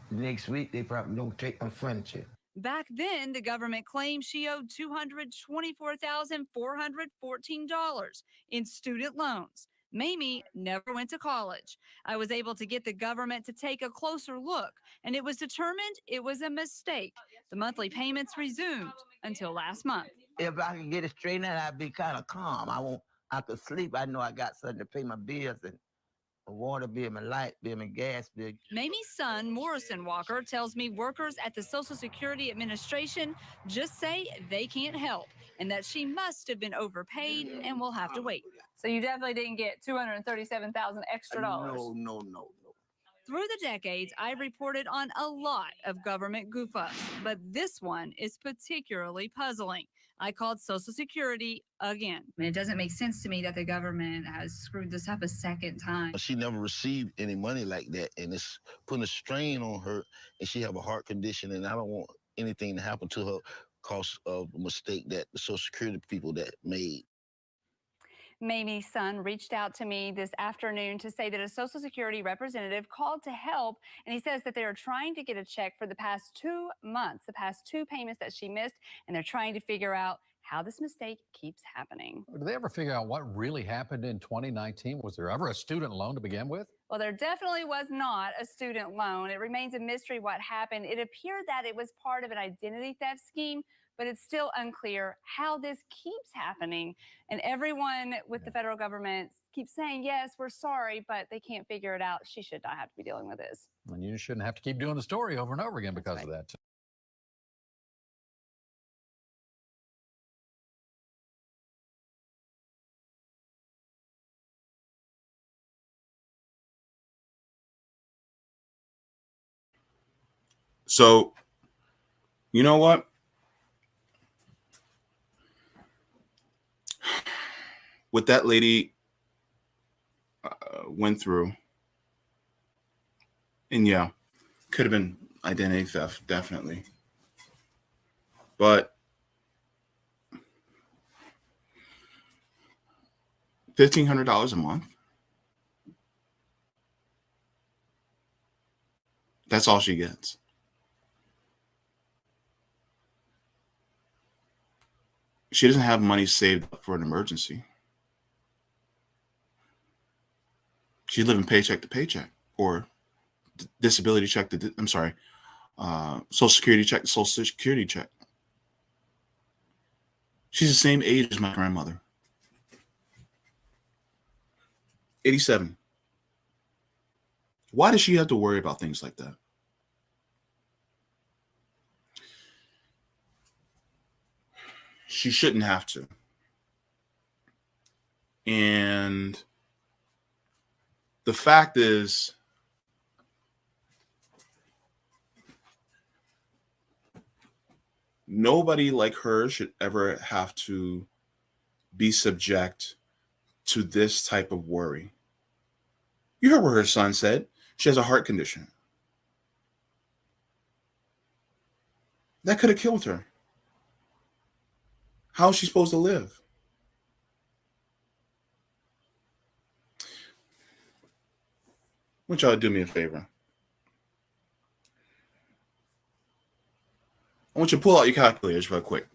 Next week, they probably don't take my furniture. Back then, the government claimed she owed $224,414 in student loans. Mamie never went to college. I was able to get the government to take a closer look, and it was determined it was a mistake. The monthly payments resumed until last month. If I could get it straightened out, I'd be kind of calm. I could sleep. I know I got something to pay my bills and my water bill, my light bill, my gas bill. Mamie's son, Morrison Walker, tells me workers at the Social Security Administration just say they can't help and that she must have been overpaid and will have to wait. So you definitely didn't get $237,000 extra dollars. No. Through the decades, I've reported on a lot of government goof-ups, but this one is particularly puzzling. I called Social Security again. It doesn't make sense to me that the government has screwed this up a second time. She never received any money like that, and it's putting a strain on her, and she have a heart condition, and I don't want anything to happen to her because of a mistake that the Social Security people that made. Mamie's son reached out to me this afternoon to say that a Social Security representative called to help, and he says that they are trying to get a check for the past 2 months, the past 2 payments that she missed, and they're trying to figure out how this mistake keeps happening. Did they ever figure out what really happened in 2019? Was there ever a student loan to begin with? Well, there definitely was not a student loan. It remains a mystery what happened. It appeared that it was part of an identity theft scheme, but it's still unclear how this keeps happening. And everyone with the federal government keeps saying, yes, we're sorry, but they can't figure it out. She should not have to be dealing with this. And you shouldn't have to keep doing the story over and over again because of that. So, you know what? what that lady went through, and yeah, could have been identity theft, definitely. But $1,500 a month, that's all she gets. She doesn't have money saved up for an emergency. She's living paycheck to paycheck, or disability check to, I'm sorry, Social Security check to Social Security check. She's the same age as my grandmother. 87. Why does she have to worry about things like that? She shouldn't have to. And the fact is, nobody like her should ever have to be subject to this type of worry. You heard what her son said. She has a heart condition. That could have killed her. How is she supposed to live? I want y'all to do me a favor. I want you to pull out your calculators real quick.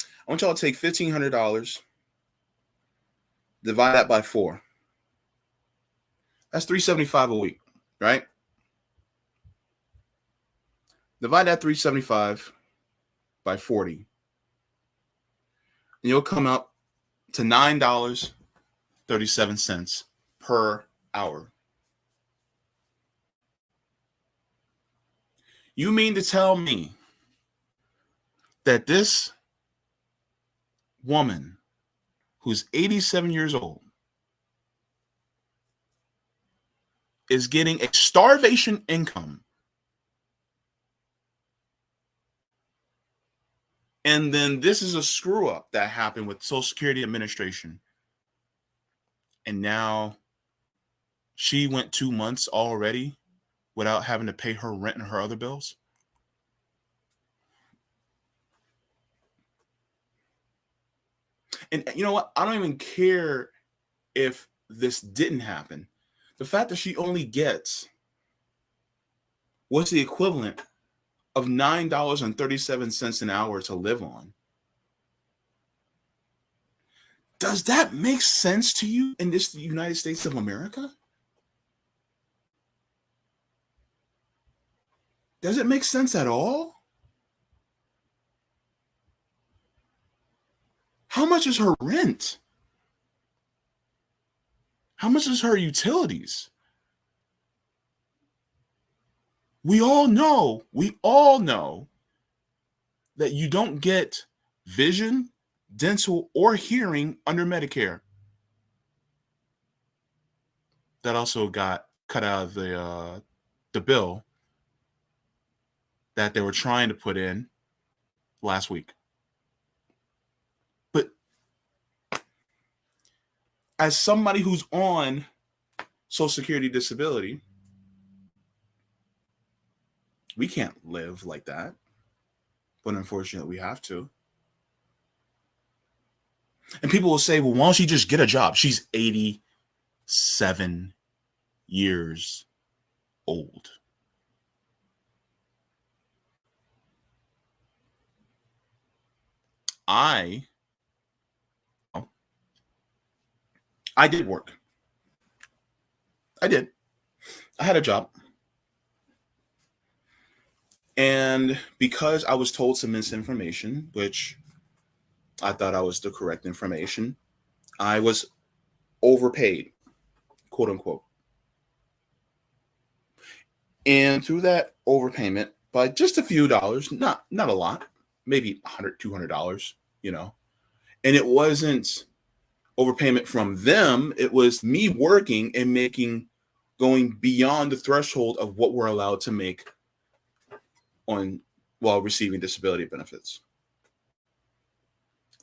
I want y'all to take $1,500, divide that by 4. That's $375 a week, right? Divide that $375 by 40. And you'll come up to $9.37 per hour. You mean to tell me that this woman who's 87 years old is getting a starvation income, and then this is a screw up that happened with Social Security Administration, and now she went 2 months already without having to pay her rent and her other bills? And you know what? I don't even care if this didn't happen. The fact that she only gets what's the equivalent of $9.37 an hour to live on. Does that make sense to you in this United States of America? Does it make sense at all? How much is her rent? How much is her utilities? We all know that you don't get vision, dental, or hearing under Medicare. That also got cut out of the bill that they were trying to put in last week. But as somebody who's on Social Security disability, we can't live like that. But unfortunately, we have to. And people will say, well, why don't she just get a job? She's 87 years old. I did work. I did. I had a job. And because I was told some misinformation, which I thought I was the correct information, I was overpaid, quote unquote. And through that overpayment, by just a few dollars, not a lot, maybe $100, $200, and it wasn't overpayment from them. It was me working and going beyond the threshold of what we're allowed to make while receiving disability benefits.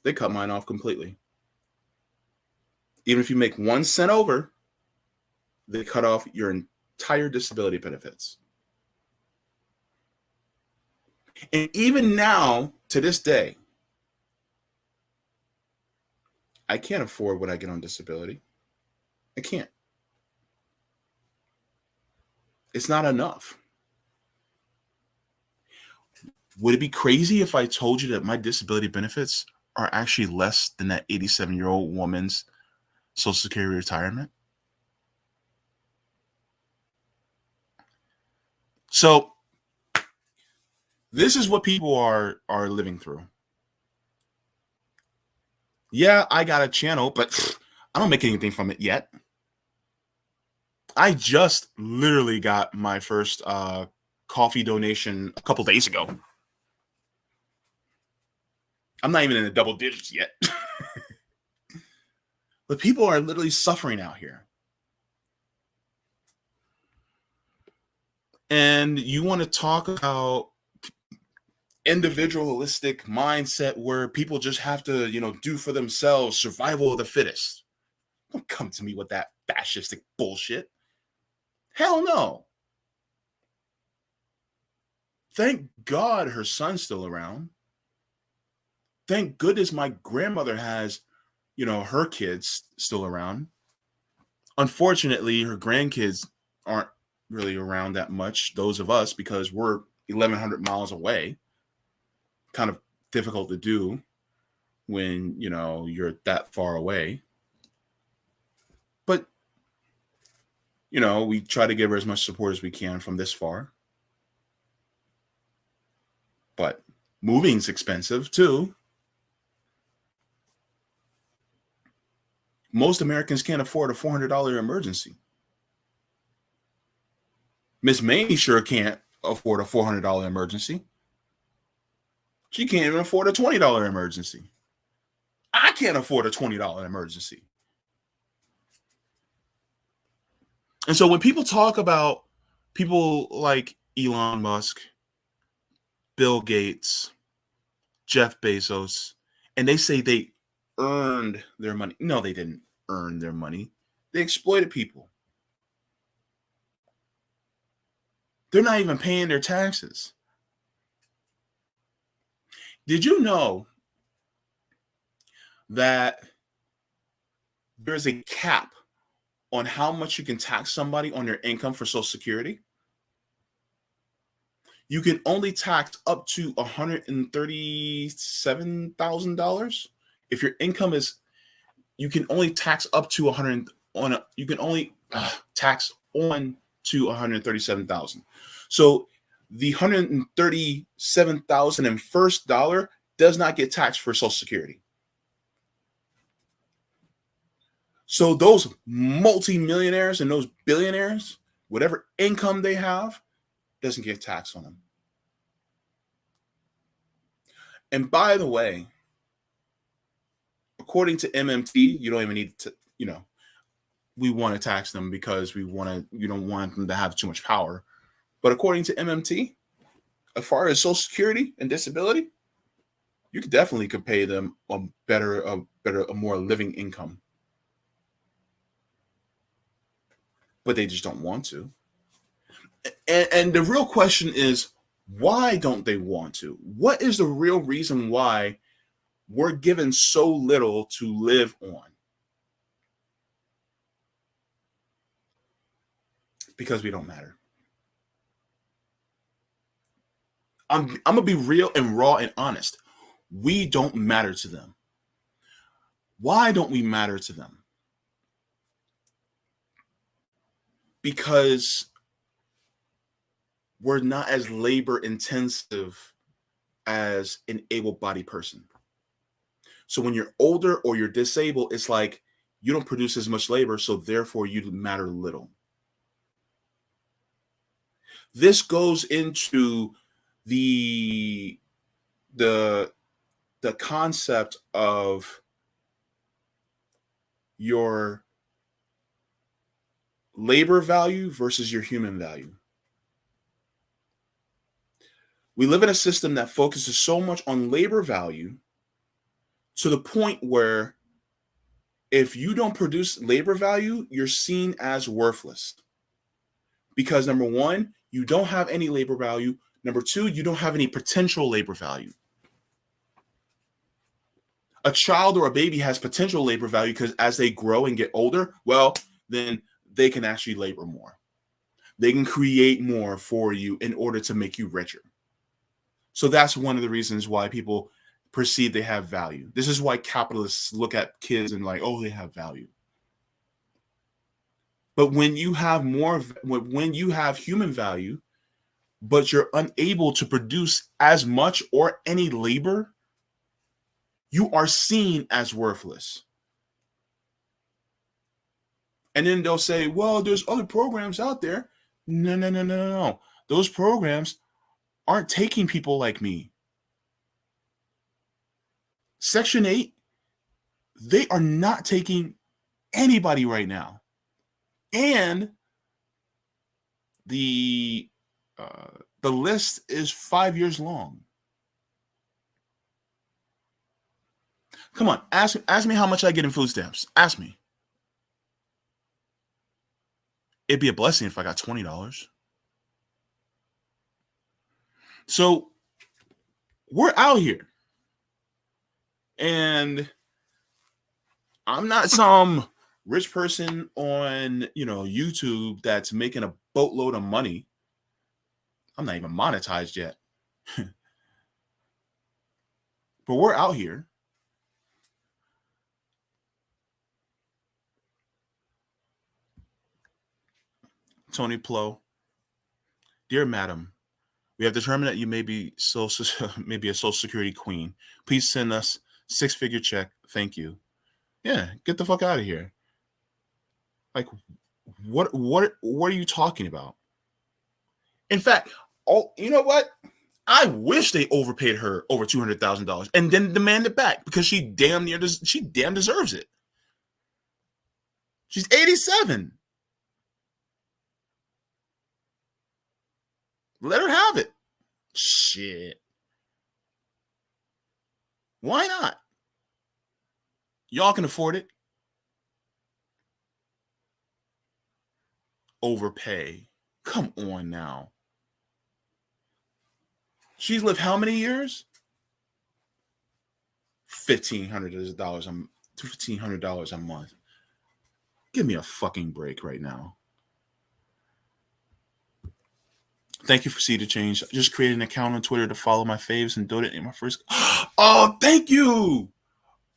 They cut mine off completely. Even if you make 1 cent over, they cut off your entire disability benefits. And even now, to this day, I can't afford what I get on disability. I can't. It's not enough. Would it be crazy if I told you that my disability benefits are actually less than that 87-year-old woman's Social Security retirement? So this is what people are living through. Yeah, I got a channel, but I don't make anything from it yet. I just literally got my first coffee donation a couple days ago. I'm not even in the double digits yet. But people are literally suffering out here. And you want to talk about individualistic mindset where people just have to, do for themselves, survival of the fittest. Don't come to me with that fascistic bullshit. Hell no. Thank God her son's still around. Thank goodness my grandmother has, her kids still around. Unfortunately, her grandkids aren't really around that much, those of us, because we're 1,100 miles away. Kind of difficult to do when, you're that far away. But, we try to give her as much support as we can from this far. But moving's expensive too. Most Americans can't afford a $400 emergency. Miss Mamie sure can't afford a $400 emergency. She can't even afford a $20 emergency. I can't afford a $20 emergency. And so when people talk about people like Elon Musk, Bill Gates, Jeff Bezos, and they say they earned their money. No, they didn't earn their money. They exploited people. They're not even paying their taxes. Did you know that there's a cap on how much you can tax somebody on their income for Social Security? You can only tax up to $137,000. If your income is, you can only tax up to 100 on a, you can only tax on to 137,000. So the 137,000 and first dollar does not get taxed for Social Security. So those multimillionaires and those billionaires, whatever income they have, doesn't get taxed on them. And by the way, according to MMT, you don't even need to, we want to tax them because you don't want them to have too much power. But according to MMT, as far as Social Security and disability, you definitely could pay them a more living income. But they just don't want to. And the real question is, why don't they want to? What is the real reason why we're given so little to live on? Because we don't matter. I'm going to be real and raw and honest. We don't matter to them. Why don't we matter to them? Because we're not as labor intensive as an able-bodied person. So when you're older or you're disabled, it's like you don't produce as much labor, so therefore you matter little. This goes into the concept of your labor value versus your human value. We live in a system that focuses so much on labor value to the point where if you don't produce labor value, you're seen as worthless. Because number one, you don't have any labor value. Number two, you don't have any potential labor value. A child or a baby has potential labor value because as they grow and get older, well, then they can actually labor more. They can create more for you in order to make you richer. So that's one of the reasons why people perceive they have value. This is why capitalists look at kids and like, oh, they have value. But when you have when you have human value, but you're unable to produce as much or any labor, you are seen as worthless. And then they'll say, well, there's other programs out there. No, no, no, no, no, no. Those programs aren't taking people like me. Section 8, they are not taking anybody right now. And the list is 5 years long. Come on, ask me how much I get in food stamps. Ask me. It'd be a blessing if I got $20. So we're out here. And I'm not some rich person on, YouTube that's making a boatload of money. I'm not even monetized yet. But we're out here. Tony Plo, dear madam, we have determined that you may be maybe a Social Security queen. Please send us 6-figure check. Thank you. Yeah, get the fuck out of here. Like, what are you talking about? In fact, you know what? I wish they overpaid her over $200,000 and then demand it back because she damn deserves it. She's 87. Let her have it. Shit. Why not? Y'all can afford it. Overpay. Come on now. She's lived how many years? $1,500 a month. Give me a fucking break right now. Thank you for Seed to Change. I just created an account on Twitter to follow my faves and donate in my first. Oh, thank you.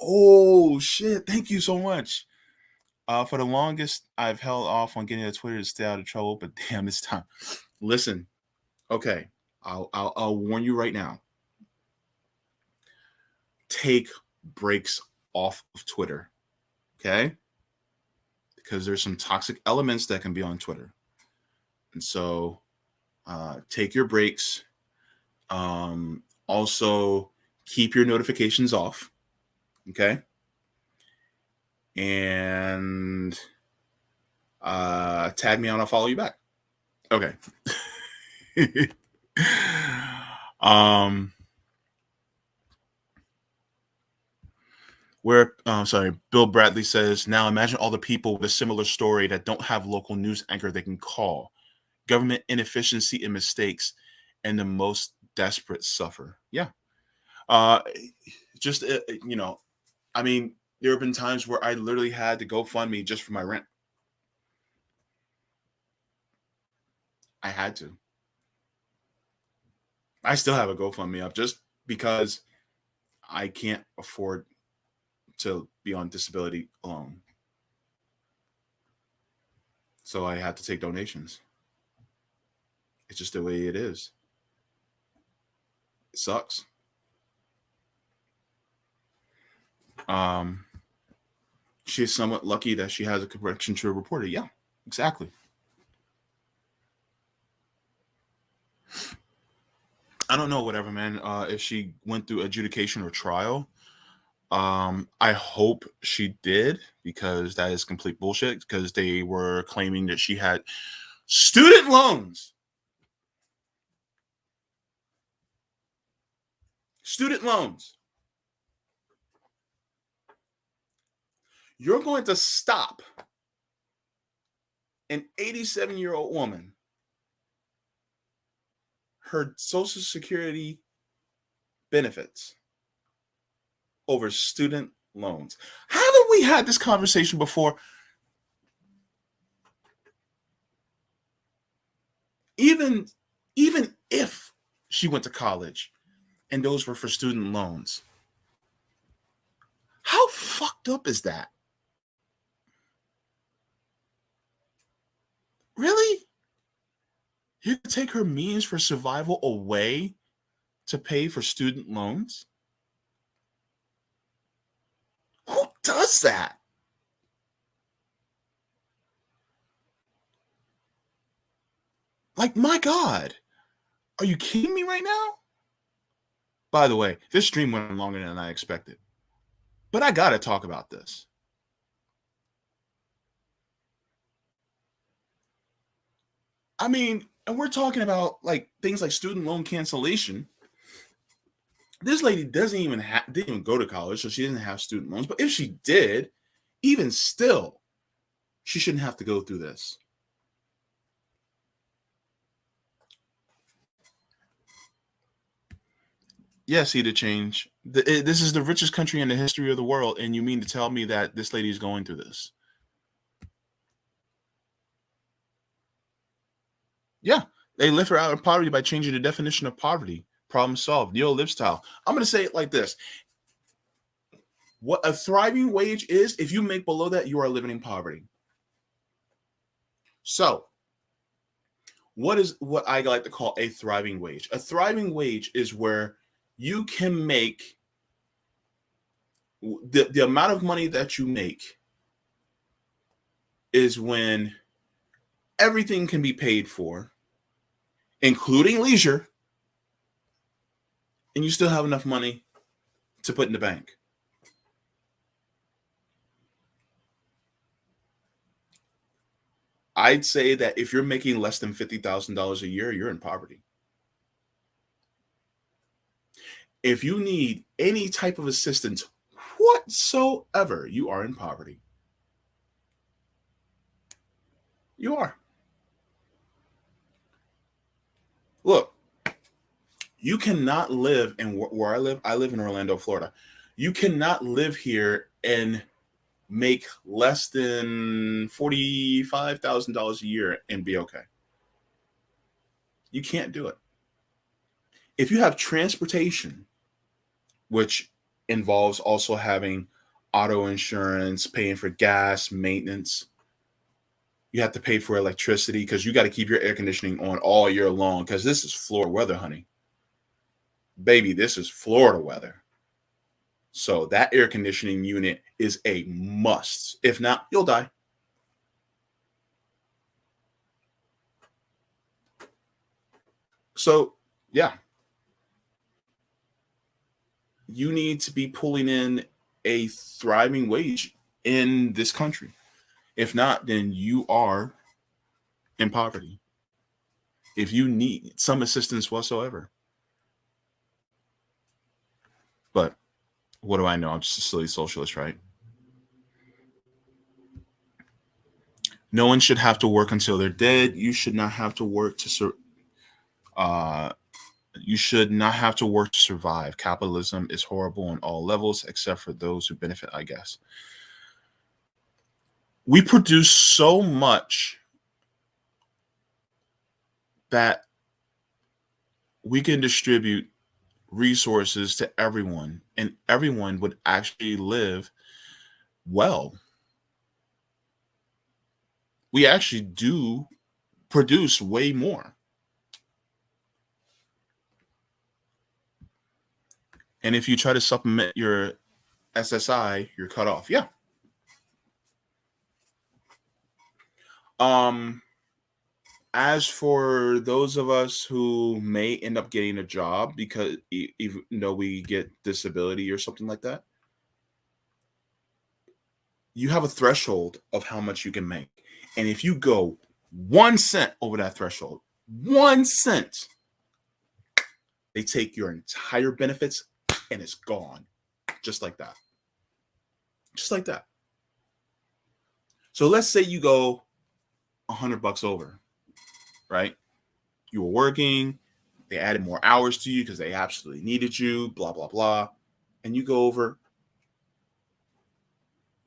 Oh, shit. Thank you so much. For the longest, I've held off on getting to Twitter to stay out of trouble, but damn, it's time. Listen, okay, I'll warn you right now. Take breaks off of Twitter, okay? Because there's some toxic elements that can be on Twitter. And so take your breaks. Also, keep your notifications off, okay? And tag me on, I'll follow you back. Okay. Bill Bradley says, now imagine all the people with a similar story that don't have local news anchor they can call. Government inefficiency and mistakes, and the most desperate suffer. Yeah. I mean, there have been times where I literally had to GoFundMe just for my rent. I had to. I still have a GoFundMe up just because I can't afford to be on disability alone. So I had to take donations. It's just the way it is. It sucks. She's somewhat lucky that she has a connection to a reporter. Yeah, exactly. I don't know, whatever, man. If she went through adjudication or trial, I hope she did, because that is complete bullshit, because they were claiming that she had student loans. Student loans. You're going to stop an 87-year-old woman, her Social Security benefits, over student loans. Haven't we had this conversation before? Even if she went to college and those were for student loans, how fucked up is that? Really? You could take her means for survival away to pay for student loans? Who does that? Like, my God, are you kidding me right now? By the way, this stream went longer than I expected, but I gotta talk about this. I mean, and we're talking about like things like student loan cancellation. This lady didn't even go to college, so she doesn't have student loans. But if she did, even still, she shouldn't have to go through this. Yes, see the change. This is the richest country in the history of the world, and you mean to tell me that this lady is going through this? Yeah, they lift her out of poverty by changing the definition of poverty. Problem solved. Neo-lifestyle. I'm going to say it like this. What a thriving wage is, if you make below that, you are living in poverty. So, what is what I like to call a thriving wage? A thriving wage is where you can make the amount of money that you make is when everything can be paid for, including leisure, and you still have enough money to put in the bank. I'd say that if you're making less than $50,000 a year, you're in poverty. If you need any type of assistance whatsoever, you are in poverty. You are. Look, you cannot live in where I live. I live in Orlando, Florida. You cannot live here and make less than $45,000 a year and be okay. You can't do it. If you have transportation, which involves also having auto insurance, paying for gas, maintenance, you have to pay for electricity because you got to keep your air conditioning on all year long because this is Florida weather, honey. Baby, this is Florida weather. So that air conditioning unit is a must. If not, you'll die. So, yeah. You need to be pulling in a thriving wage in this country. If not, then you are in poverty. If you need some assistance whatsoever. But what do I know? I'm just a silly socialist, right? No one should have to work until they're dead. You should not have to work to you should not have to work to survive. Capitalism is horrible on all levels, except for those who benefit, I guess. We produce so much that we can distribute resources to everyone, and everyone would actually live well. We actually do produce way more. And if you try to supplement your SSI, you're cut off. Yeah. As for those of us who may end up getting a job because even though we get disability or something like that, you have a threshold of how much you can make. And if you go 1 cent over that threshold, 1 cent, they take your entire benefits and it's gone. Just like that. Just like that. So let's say you go $100 over, right? You were working, they added more hours to you because they absolutely needed you, blah, blah, blah. And you go over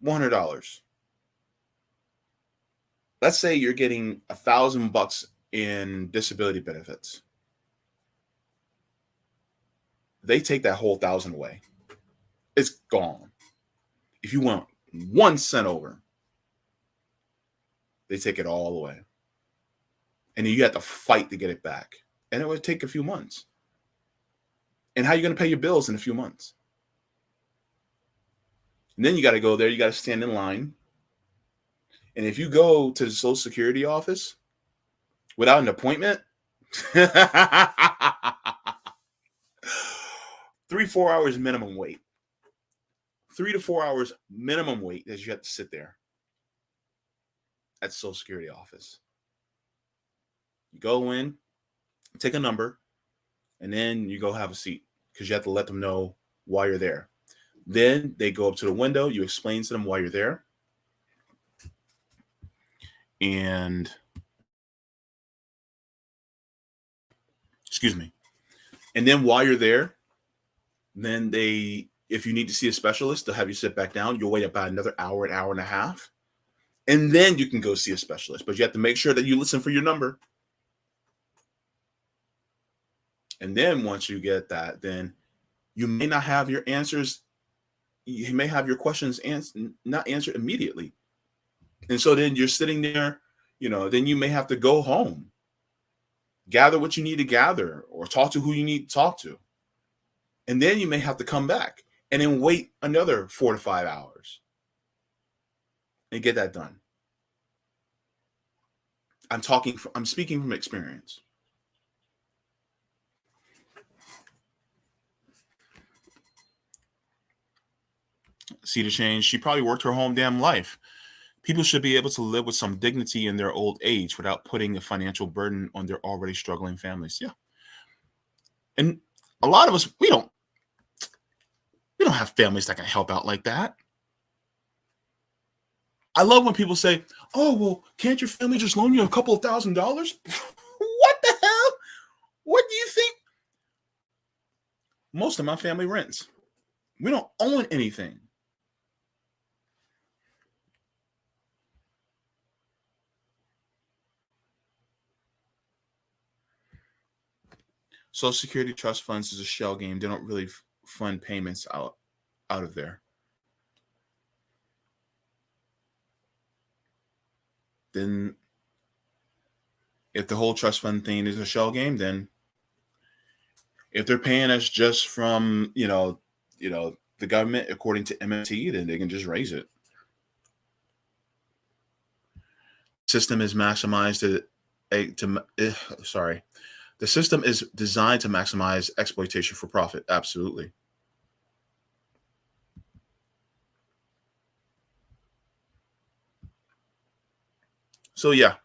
$100. Let's say you're getting $1,000 in disability benefits. They take that whole thousand away. It's gone. If you want 1 cent over, they take it all away. And then you have to fight to get it back. And it would take a few months. And how are you going to pay your bills in a few months? And then you got to go there. You got to stand in line. And if you go to the Social Security office without an appointment, 3-4 hours minimum wait. 3 to 4 hours minimum wait that you have to sit there at the Social Security office. You go in, take a number, and then you go have a seat because you have to let them know why you're there. Then they go up to the window. You explain to them why you're there. And, excuse me. And then while you're there, then if you need to see a specialist, they'll have you sit back down. You'll wait about another hour, an hour and a half. And then you can go see a specialist. But you have to make sure that you listen for your number. And then once you get that, then you may not have your answers. You may have your questions not answered immediately. And so then you're sitting there, then you may have to go home, gather what you need to gather, or talk to who you need to talk to. And then you may have to come back and then wait another 4 to 5 hours and get that done. I'm speaking from experience. See the change? She probably worked her whole damn life. People should be able to live with some dignity in their old age without putting a financial burden on their already struggling families. Yeah. And a lot of us, we don't have families that can help out like that. I love when people say, oh, well, can't your family just loan you a couple of $1,000? What the hell? What do you think? Most of my family rents. We don't own anything. Social Security trust funds is a shell game. They don't really fund payments out of there. Then if the whole trust fund thing is a shell game, then if they're paying us just from, the government according to MMT, then they can just raise it. System is maximized The system is designed to maximize exploitation for profit. Absolutely. So yeah.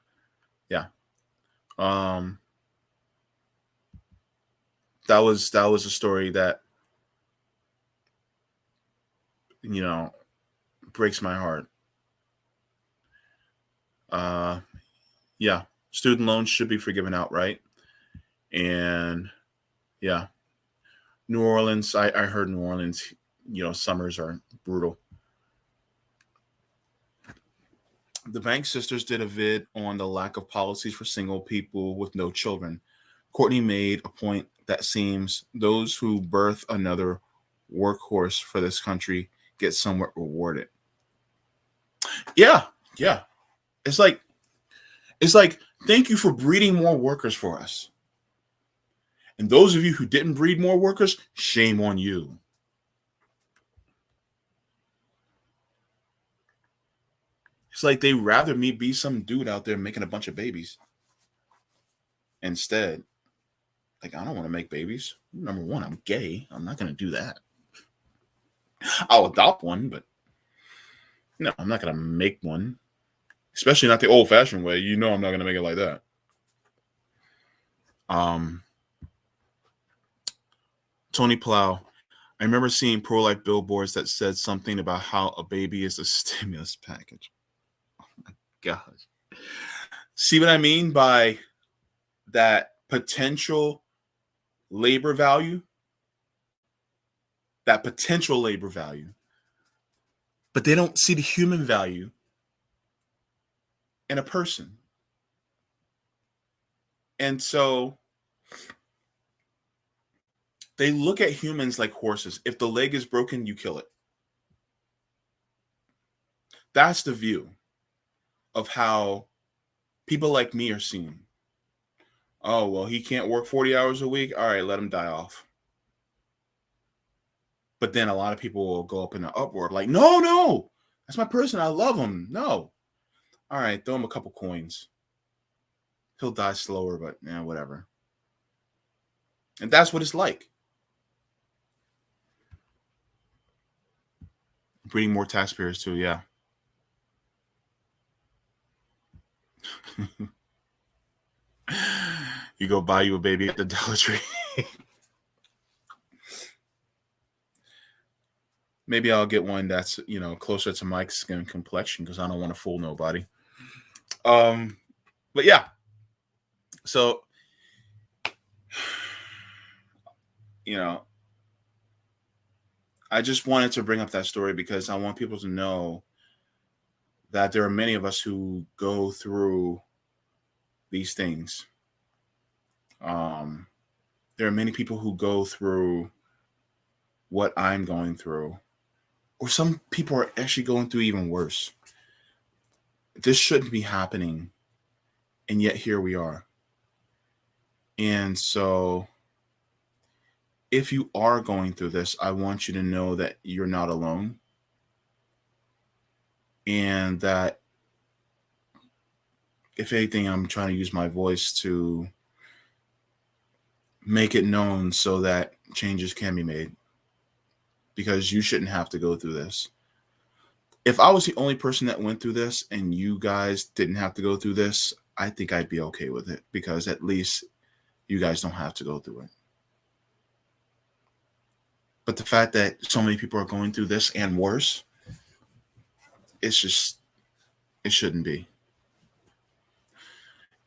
That was a story that breaks my heart. Yeah, student loans should be forgiven outright. And yeah, New Orleans, I heard New Orleans, summers are brutal. The Bank sisters did a vid on the lack of policies for single people with no children. Courtney made a point that seems those who birth another workhorse for this country get somewhat rewarded. Yeah. It's like, thank you for breeding more workers for us. And those of you who didn't breed more workers, shame on you. It's like they'd rather me be some dude out there making a bunch of babies. Instead, I don't want to make babies. Number one, I'm gay. I'm not going to do that. I'll adopt one, but no, I'm not going to make one. Especially not the old-fashioned way. I'm not going to make it like that. Tony Plow. I remember seeing pro-life billboards that said something about how a baby is a stimulus package. Oh gosh. See what I mean by that potential labor value? That potential labor value. But they don't see the human value in a person. And so they look at humans like horses. If the leg is broken, you kill it. That's the view of how people like me are seen. Oh, well, he can't work 40 hours a week. All right, let him die off. But then a lot of people will go up in an uproar like, no, no, that's my person. I love him. No. All right, throw him a couple coins. He'll die slower, but yeah, whatever. And that's what it's like. Breeding more taxpayers too, yeah. You go buy you a baby at the Dollar Tree. Maybe I'll get one that's, closer to my skin complexion because I don't want to fool nobody. But yeah. So, I just wanted to bring up that story because I want people to know that there are many of us who go through these things. There are many people who go through what I'm going through, or some people are actually going through even worse. This shouldn't be happening, and yet here we are. And so, if you are going through this, I want you to know that you're not alone, and that if anything, I'm trying to use my voice to make it known so that changes can be made, because you shouldn't have to go through this. If I was the only person that went through this and you guys didn't have to go through this, I think I'd be okay with it, because at least you guys don't have to go through it. But the fact that so many people are going through this and worse, it shouldn't be.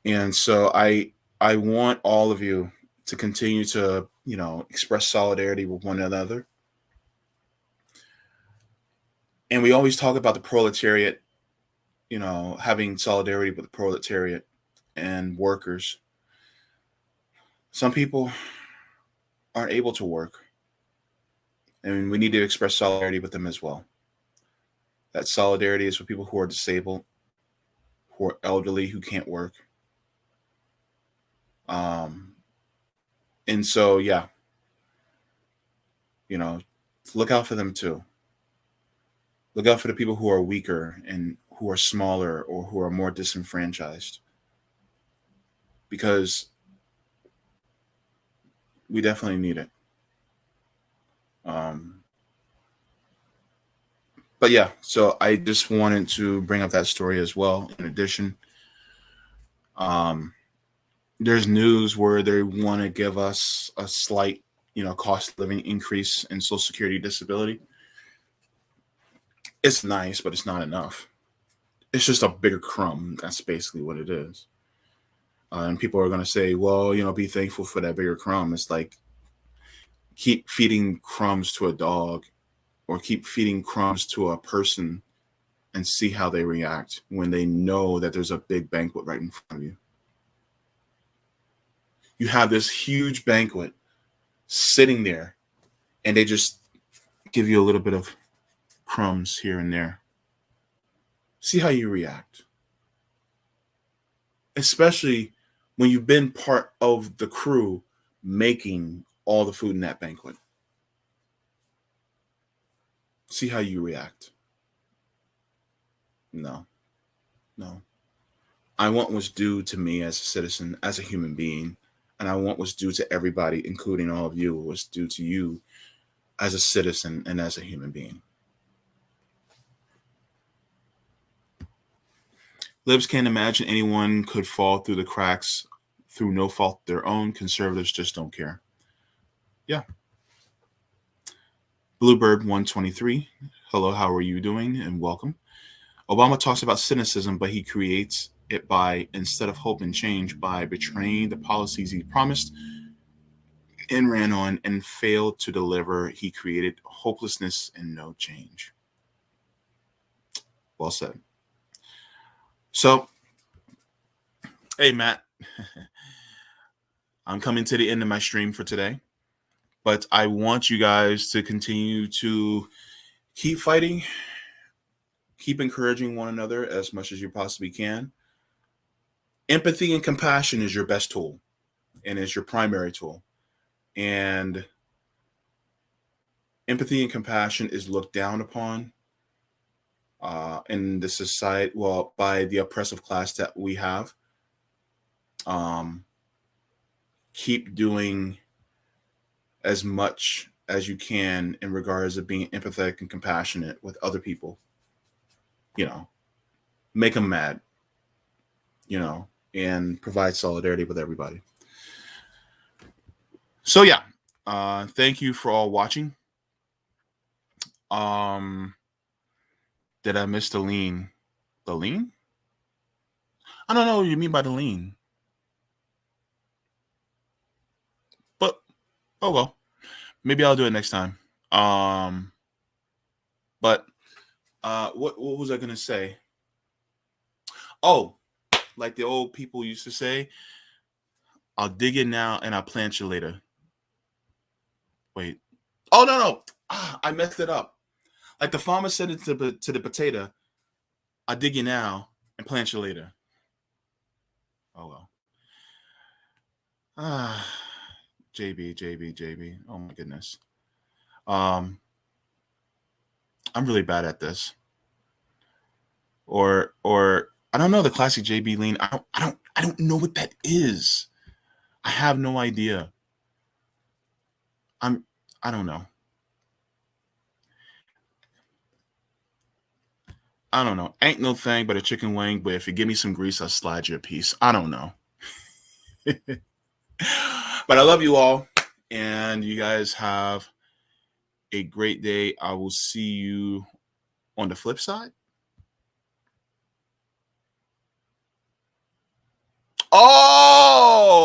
And so I want all of you to continue to, express solidarity with one another. And we always talk about the proletariat, having solidarity with the proletariat and workers. Some people aren't able to work, and we need to express solidarity with them as well. That solidarity is for people who are disabled, who are elderly, who can't work. And so, yeah, look out for them too. Look out for the people who are weaker and who are smaller or who are more disenfranchised, because we definitely need it. But yeah, so I just wanted to bring up that story as well. In addition, there's news where they want to give us a slight, cost of living increase in Social Security disability. It's nice, but it's not enough. It's just a bigger crumb. That's basically what it is. And people are going to say, well, be thankful for that bigger crumb. It's like, keep feeding crumbs to a dog or keep feeding crumbs to a person and see how they react when they know that there's a big banquet right in front of you. You have this huge banquet sitting there, and they just give you a little bit of crumbs here and there. See how you react. Especially when you've been part of the crew making all the food in that banquet. See how you react. No. I want what's due to me as a citizen, as a human being, and I want what's due to everybody, including all of you, what's due to you as a citizen and as a human being. Libs can't imagine anyone could fall through the cracks through no fault of their own. Conservatives just don't care. Yeah. Bluebird 123. Hello, how are you doing? And welcome. Obama talks about cynicism, but he creates it by, instead of hope and change, by betraying the policies he promised and ran on and failed to deliver. He created hopelessness and no change. Well said. So, hey, Matt, I'm coming to the end of my stream for today, but I want you guys to continue to keep fighting, keep encouraging one another as much as you possibly can. Empathy and compassion is your best tool and is your primary tool. And empathy and compassion is looked down upon in the society, well, by the oppressive class that we have. Keep doing as much as you can in regards of being empathetic and compassionate with other people. You know, make them mad, you know, and provide solidarity with everybody. So yeah, thank you for all watching. Did I miss the lean? The lean? I don't know what you mean by the lean. But oh well. Maybe I'll do it next time. But what was I gonna say? Oh, like the old people used to say, I'll dig it now and I'll plant you later. Wait. Oh no. I messed it up. Like the farmer said it to the potato, I'll dig you now and plant you later. Oh well. JB. Oh my goodness. I'm really bad at this. Or I don't know the classic JB lean. I don't know what that is. I have no idea. I don't know. I don't know. Ain't no thing but a chicken wing, but if you give me some grease, I'll slide you a piece. I don't know. But I love you all, and you guys have a great day. I will see you on the flip side. Oh!